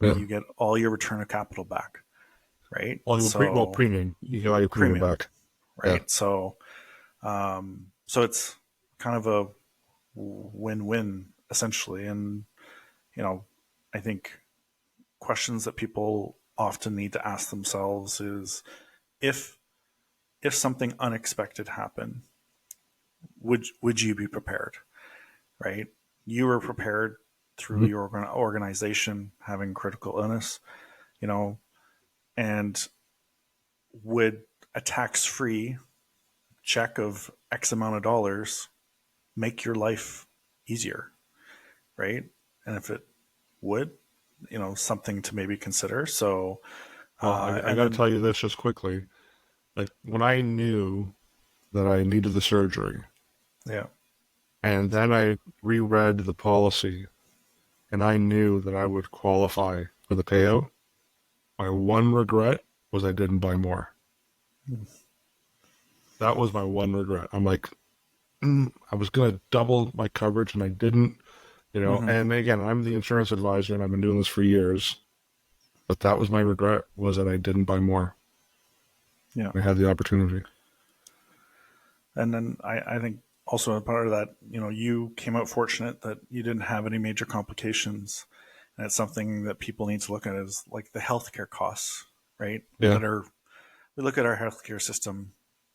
you get all your return of capital back, right? Premium. You get all your premium back. Right. Yeah. So it's kind of a win-win essentially. And, you know, I think questions that people often need to ask themselves is if if something unexpected happened, would you be prepared? Right? You were prepared through Mhm. your organization having critical illness, you know, and would a tax-free check of X amount of dollars make your life easier, right? And if it would, something to maybe consider. So, Well, I and got to then, tell you this just quickly. Like when I knew that I needed the surgery, yeah, and then I reread the policy, and I knew that I would qualify for the payout. My one regret was I didn't buy more. That was my one regret. I'm like, I was going to double my coverage and I didn't, mm-hmm. and again, I'm the insurance advisor and I've been doing this for years, but that was my regret, was that I didn't buy more. Yeah. I had the opportunity. And then I think also a part of that, you came out fortunate that you didn't have any major complications. And it's something that people need to look at is like the healthcare costs, right? Yeah. We look at our healthcare system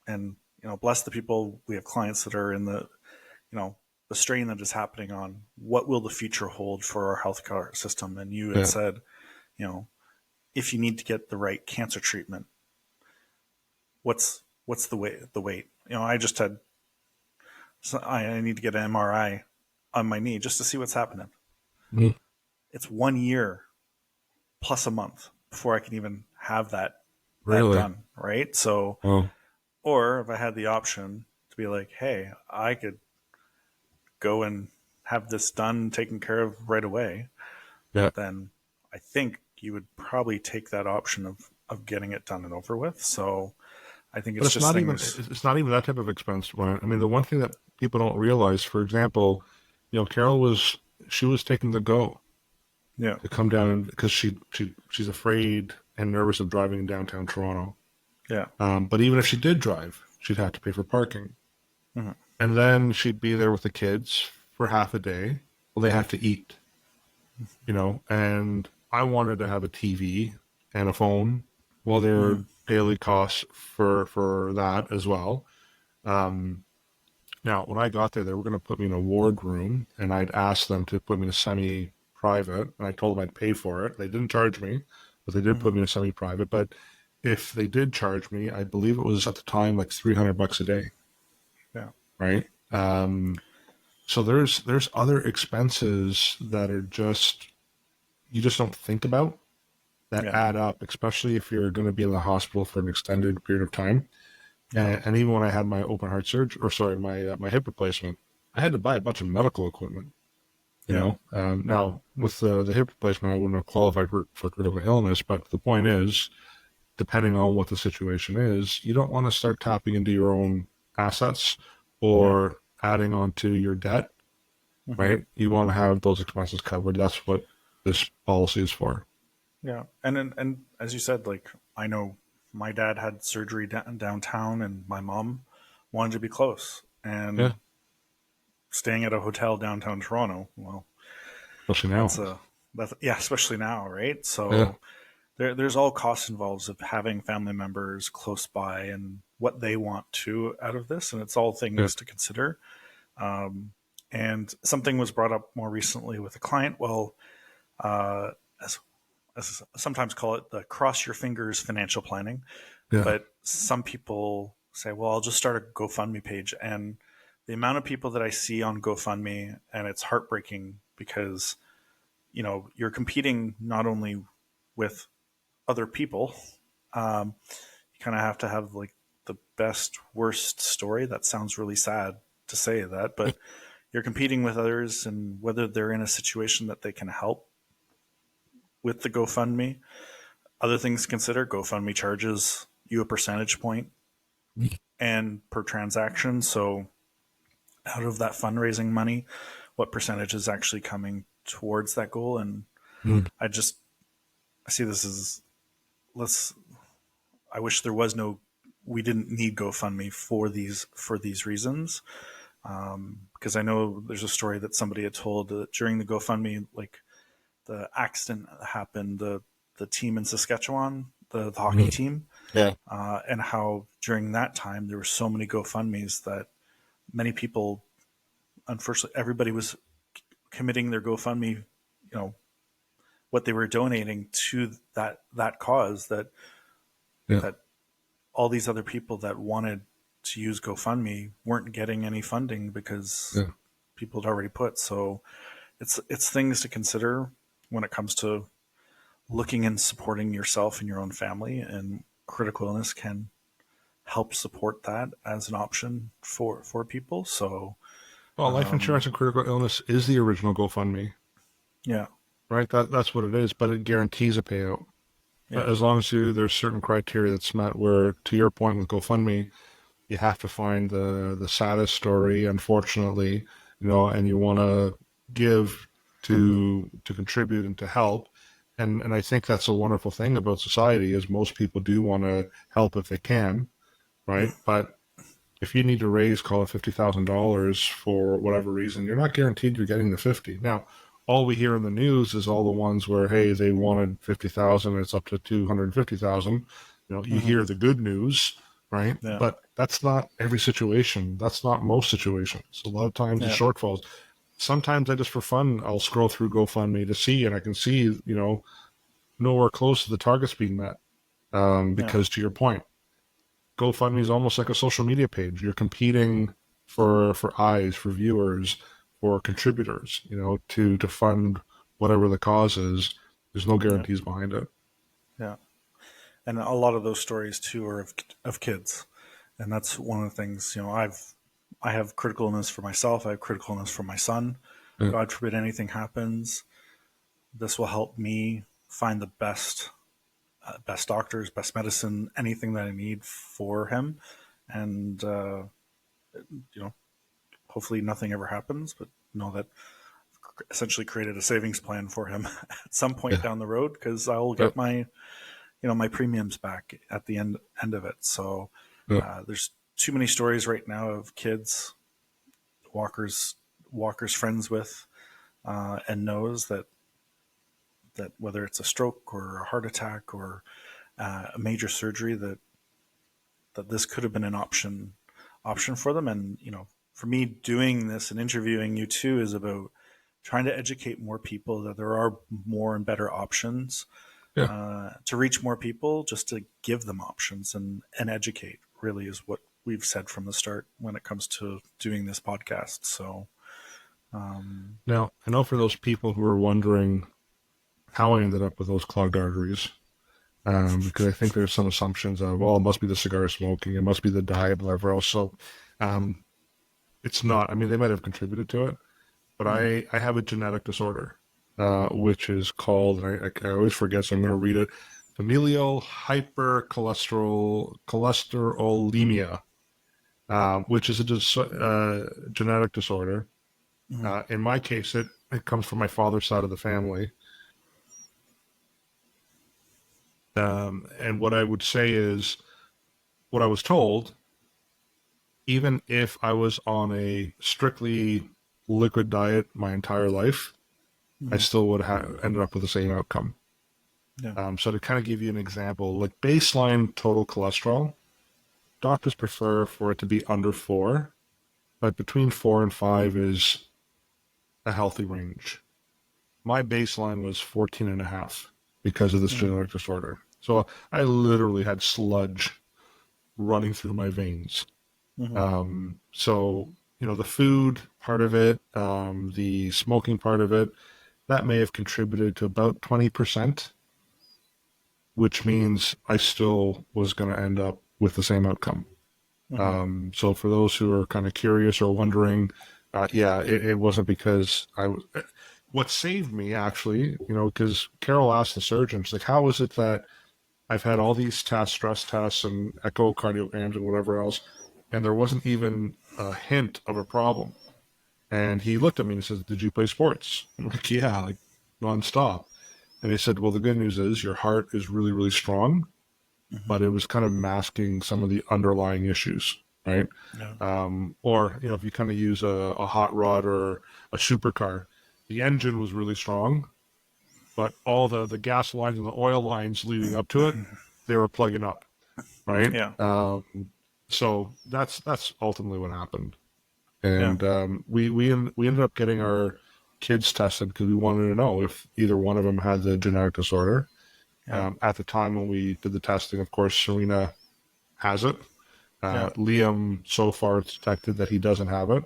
and, bless the people. We have clients that are in the strain that is happening on what will the future hold for our healthcare system. And you had Yeah. said, you know, if you need to get the right cancer treatment, what's the wait? I just had, so I need to get an MRI on my knee just to see what's happening. Mhm. It's 1 year plus a month before I can even have that Really? done, right? So, Oh, or if I had the option to be like, hey, I could go and have this done, taken care of right away, yeah. then I think you would probably take that option of getting it done and over with. So I think But it's it's just not even things. it's not even that type of expense, Brian. I mean, the one thing that people don't realize, for example, Carol was taking the go Yeah. to come down because she's afraid and nervous of driving in downtown Toronto. Yeah. But even if she did drive, she'd have to pay for parking. Mm-hmm. And then she'd be there with the kids for half a day. Well, they have to eat, and I wanted to have a TV and a phone. Well, there Mm-hmm. are daily costs for that as well. Um, Now, when I got there, they were going to put me in a ward room, and I'd asked them to put me in a semi-private, and I told them I'd pay for it. They didn't charge me, but they did put me in a semi-private. But if they did charge me, I believe it was at the time like $300 a day, Yeah. right? So there's other expenses that are just you just don't think about that Yeah. add up, especially if you're going to be in the hospital for an extended period of time. And even when I had my open heart surgery, or sorry, my hip replacement, I had to buy a bunch of medical equipment. Yeah. Now with the hip replacement, I wouldn't have qualified for critical illness. But the point is, depending on what the situation is, you don't want to start tapping into your own assets or adding on to your debt, Mm-hmm. right? You want to have those expenses covered. That's what this policy is for. Yeah. And as you said, like, I know my dad had surgery downtown and my mom wanted to be close. Yeah, And staying at a hotel downtown Toronto, well, especially that's now. yeah, especially now, right? Yeah, So there's all costs involved of having family members close by and what they want to out of this, and it's all yeah, things to consider. And something was brought up more recently with a client. Well, uh, as I sometimes call it, the cross your fingers financial planning. yeah. But some people say, well, I'll just start a GoFundMe page. And the amount of people that I see on GoFundMe, and it's heartbreaking because, you're competing not only with other people, you kind of have to have like the best, worst story. That sounds really sad to say that, but you're competing with others and whether they're in a situation that they can help with the GoFundMe. Other things to consider, GoFundMe charges you a percentage point and per transaction. So out of that fundraising money, what percentage is actually coming towards that goal? And Mm. I see this as let's I wish there was no we didn't need GoFundMe for these reasons. Because I know there's a story that somebody had told that during the GoFundMe, like the accident that happened, the team in Saskatchewan, the hockey team, Yeah. And how during that time there were so many GoFundMes that many people, unfortunately, everybody was committing their GoFundMe, what they were donating to that cause, Yeah. that all these other people that wanted to use GoFundMe weren't getting any funding because Yeah. people had already put. So it's things to consider when it comes to looking and supporting yourself and your own family, and critical illness can help support that as an option for people. So Well, life insurance and critical illness is the original GoFundMe, yeah, right? That's what it is, but it guarantees a payout. yeah, As long as there's certain criteria that's met, where, to your point with GoFundMe, you have to find the saddest story, unfortunately, and you want to give to contribute and to help. And I think that's a wonderful thing about society, is most people do want to help if they can, right? But if you need to raise, call it $50,000 for whatever reason, you're not guaranteed you're getting the 50. Now, all we hear in the news is all the ones where, hey, they wanted 50,000, it's up to 250,000. You hear the good news, right? yeah, But that's not every situation. That's not most situations. A lot of times it's yeah, shortfalls. Sometimes I just, for fun, I'll scroll through GoFundMe to see, and I can see, nowhere close to the targets being met. yeah, Because, to your point, GoFundMe is almost like a social media page. You're competing for eyes, for viewers, for contributors, to fund whatever the cause is. There's no yeah, guarantees behind it. yeah. And a lot of those stories too are of kids, and that's one of the things. I have critical illness for myself. I have critical illness for my son. Yeah. God forbid anything happens. This will help me find the best doctors, best medicine, anything that I need for him, and hopefully nothing ever happens. But know that essentially created a savings plan for him at some point Yeah. down the road, because I'll Yep. get my premiums back at the end of it. So Yep. there's too many stories right now of kids walkers friends with, and knows that whether it's a stroke or a heart attack or a major surgery, that this could have been an option for them. And for me, doing this and interviewing you too is about trying to educate more people that there are more and better options, Yeah. to reach more people, just to give them options and educate, really is what we've said from the start when it comes to doing this podcast. So Now, I know for those people who are wondering how I ended up with those clogged arteries, because I think there's some assumptions of, well, it must be the cigar smoking, it must be the diet, whatever else. So it's not. I mean, they might have contributed to it, but I have a genetic disorder, which is called, and I always forget, so I'm going to read it, familial hypercholesterolemia, which is a genetic disorder. In my case, it comes from my father's side of the family. And what I would say is, what I was told, even if I was on a strictly liquid diet my entire life, I still would have ended up with the same outcome. yeah, So to kind of give you an example, like baseline total cholesterol, doctors prefer for it to be under 4, but between 4 and 5 is a healthy range. My baseline was 14.5 because of this genetic disorder. So I literally had sludge running through my veins. So, the food part of it, the smoking part of it, that may have contributed to about 20%, which means I still was going to end up with the same outcome. So for those who are kind of curious or wondering, it wasn't because I was. What saved me, actually, because Carol asked the surgeons, like, how is it that I've had all these tests, stress tests and echocardiograms and whatever else, and there wasn't even a hint of a problem? And he looked at me and says, did you play sports? I'm like, yeah, like nonstop. And he said, well, the good news is your heart is really, really strong, but it was kind of masking some of the underlying issues, right? yeah, Or, if you kind of use a hot rod or a supercar, the engine was really strong, but all the gas lines and the oil lines leading up to it, they were plugging up. right? Yeah. So that's ultimately what happened. Yeah. And we ended up getting our kids tested because we wanted to know if either one of them had the genetic disorder. Yeah. At the time when we did the testing, of course, Serena has it. Yeah. Liam, so far, it's detected that he doesn't have it.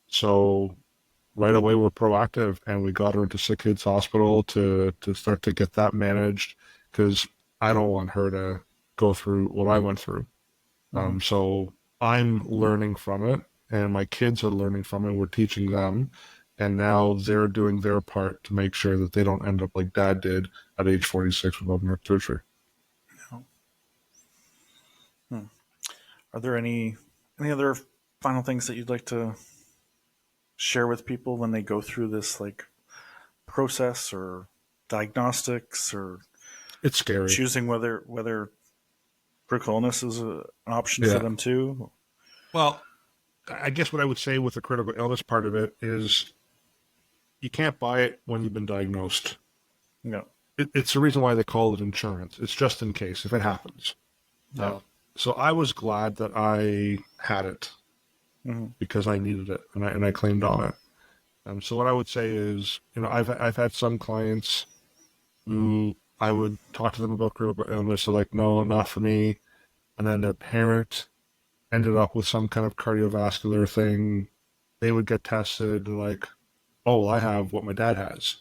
So right away, we're proactive, and we got her into Sick Kids Hospital to start to get that managed because I don't want her to go through what I went through. So I'm learning from it, and my kids are learning from it. We're teaching them, and now they're doing their part to make sure that they don't end up like Dad did at age 46 with open heart surgery. Hmm. Are there any other final things that you'd like to share with people when they go through this like process or diagnostics or It's scary. choosing whether critical illness is an option for Yeah. them too? Well, I guess what I would say with the critical illness part of it is you can't buy it when you've been diagnosed. No. It's the reason why they call it insurance. It's just in case if it happens. No. So I was glad that I had it because I needed it and I claimed on it. So what I would say is, I've had some clients who I would talk to them about critical illness. They're like, no, not for me. And then their parent ended up with some kind of cardiovascular thing. They would get tested like, oh, well, I have what my dad has.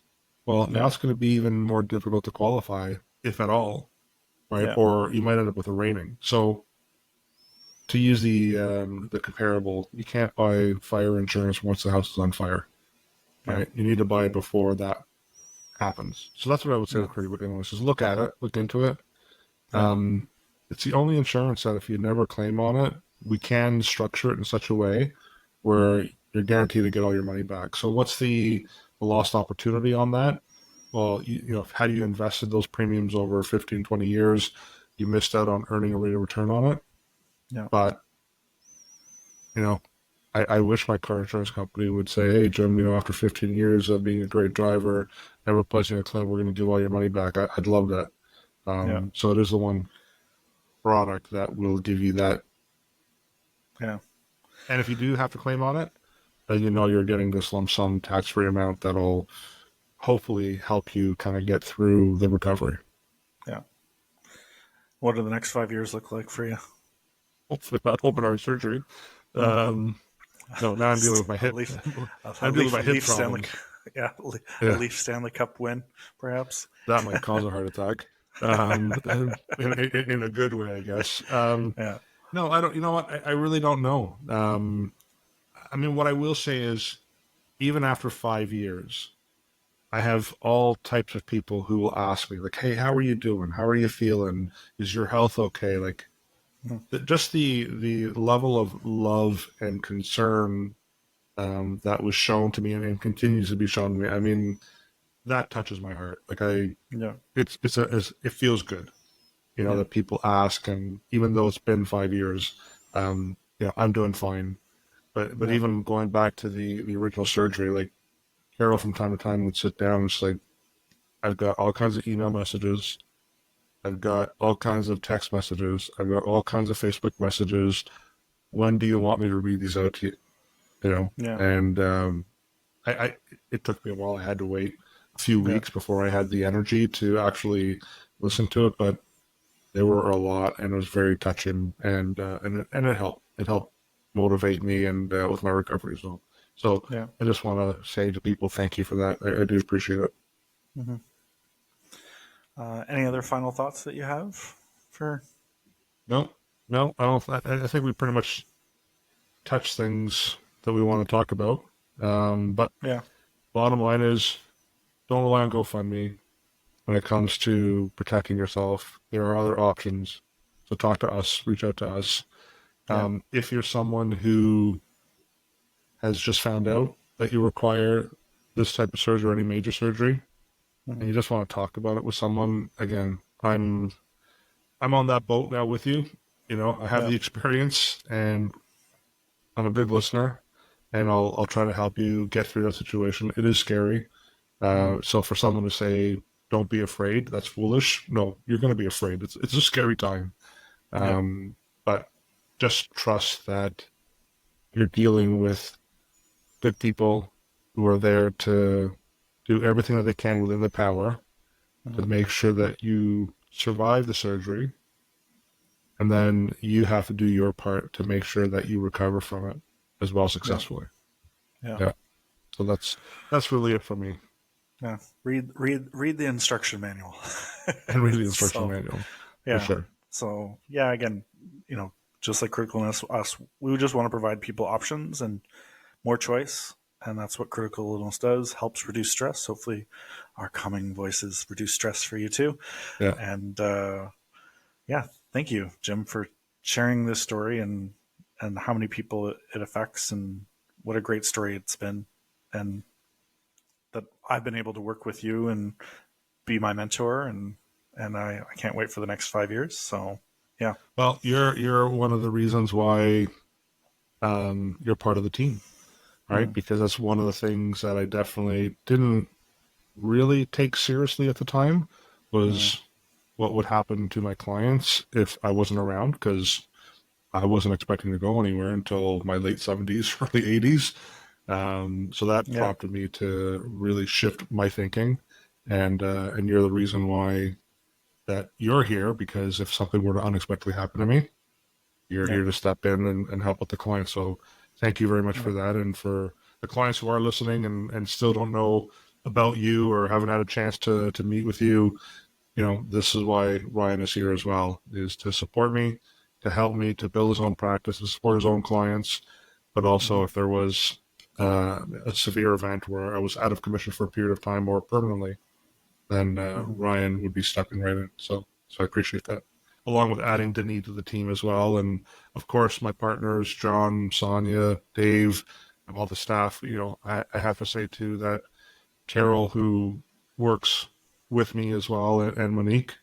Well, now it's going to be even more difficult to qualify, if at all, right? Yeah. Or you might end up with a rating. So to use the comparable, you can't buy fire insurance once the house is on fire, right? You need to buy it before that happens. So that's what I would say to critical illness is look at it, look into it. It's the only insurance that if you never claim on it, we can structure it in such a way where you're guaranteed to get all your money back. So what's the lost opportunity on that? Well, had you invested those premiums over 15, 20 years, you missed out on earning a rate of return on it. Yeah. But, I wish my car insurance company would say, hey, Jim, after 15 years of being a great driver, never placing a claim, we're going to give all your money back. I'd love that. So it is the one product that will give you that. Yeah. And if you do have to claim on it, then you're getting this lump sum tax-free amount that'll hopefully help you kind of get through the recovery. Yeah. What do the next 5 years look like for you? Hopefully not open heart surgery. No, now I'm dealing with my hip. I'm dealing with my hip problem. A Leaf Stanley Cup win, perhaps. That might cause a heart attack. In a good way, I guess. Yeah. No, I don't. You know what? I really don't know. What I will say is, even after 5 years, I have all types of people who will ask me, like, "Hey, how are you doing? How are you feeling? Is your health okay?" Like, just the level of love and concern that was shown to me and continues to be shown to me. I mean, that touches my heart. Like it feels good, that people ask, and even though it's been 5 years, I'm doing fine. But even going back to the original surgery, like Carol from time to time would sit down and she's like, I've got all kinds of email messages. I've got all kinds of text messages. I've got all kinds of Facebook messages. When do you want me to read these out to you? And it took me a while. I had to wait a few weeks before I had the energy to actually listen to it, but there were a lot, and it was very touching, and it helped. It helped motivate me and with my recovery as well. So I just want to say to people, thank you for that. I do appreciate it. Mm-hmm. Any other final thoughts that you have for? No, I don't. I think we pretty much touched things that we want to talk about. But bottom line is, don't rely on GoFundMe when it comes to protecting yourself. There are other options. So talk to us, reach out to us. If you're someone who has just found out that you require this type of surgery or any major surgery, and you just want to talk about it with someone, again, I'm on that boat now with you. I have the experience, and I'm a big listener, and I'll try to help you get through that situation. It is scary. So for someone to say, don't be afraid, that's foolish. No, you're going to be afraid. It's a scary time. But just trust that you're dealing with good people who are there to do everything that they can within their power to make sure that you survive the surgery, and then you have to do your part to make sure that you recover from it as well successfully. Yeah. So that's really it for me. Yeah. Read the instruction manual. And read the instruction manual. Yeah. For sure. So yeah, again, just like Critical Illness, us, we just want to provide people options and more choice. And that's what Critical Illness does, helps reduce stress. Hopefully our calming voices reduce stress for you too. Yeah. And thank you, Jim, for sharing this story and how many people it affects, and what a great story it's been. And that I've been able to work with you and be my mentor, and I can't wait for the next 5 years. So yeah. Well, you're one of the reasons why you're part of the team, right? Because that's one of the things that I definitely didn't really take seriously at the time, was what would happen to my clients if I wasn't around, because I wasn't expecting to go anywhere until my late 70s, early 80s. So that prompted me to really shift my thinking, and you're the reason why that you're here, because if something were to unexpectedly happen to me, you're here to step in and help with the client. So thank you very much for that. And for the clients who are listening and still don't know about you or haven't had a chance to meet with you, this is why Ryan is here as well, is to support me, to help me to build his own practice, to support his own clients. But also if there was a severe event where I was out of commission for a period of time or permanently, then Ryan would be stepping right in. So I appreciate that. Along with adding Denis to the team as well. And of course, my partners, John, Sonia, Dave, and all the staff. I have to say too that Carol, who works with me as well, and Monique,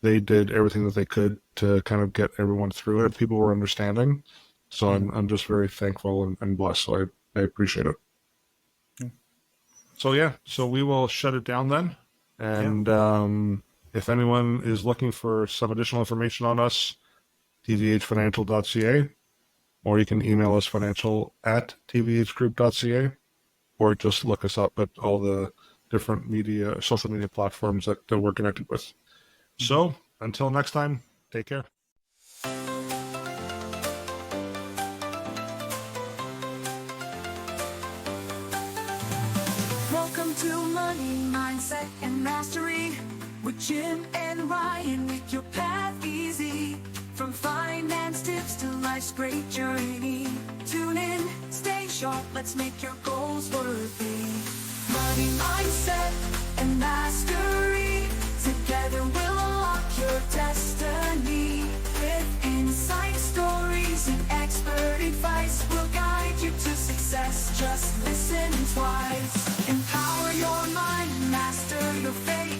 they did everything that they could to kind of get everyone through it. People were understanding. So I'm just very thankful and blessed. So I appreciate it. So we will shut it down then. And if anyone is looking for some additional information on us, tvhfinancial.ca, or you can email us financial@tvhgroup.ca, or just look us up at all the different social media platforms that we're connected with. So until next time, take care. Welcome to Money, Mindset, and Mastery with Jim and Ryan. Make your path easy, from finance tips to life's great journey. Tune in, stay sharp, let's make your goals worthy. Money, Mindset, and Mastery, together we'll unlock your destiny. With insight, stories, and expert advice, we'll guide you to success. Just listen twice. Empower your mind, master your fate.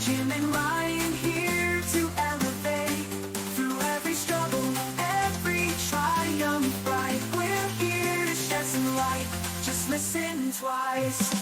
Jim and Ryan here to elevate. Through every struggle, every triumph, bright, we're here to shed some light. Just listen twice.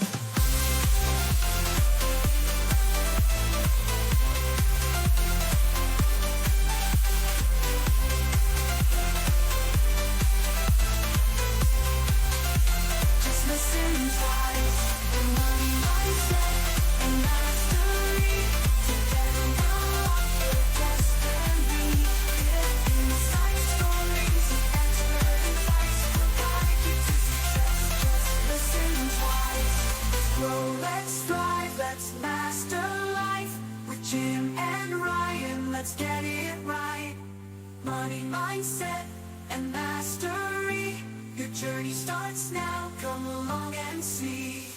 Let's get it right. Money, mindset, and mastery. Your journey starts now. Come along and see.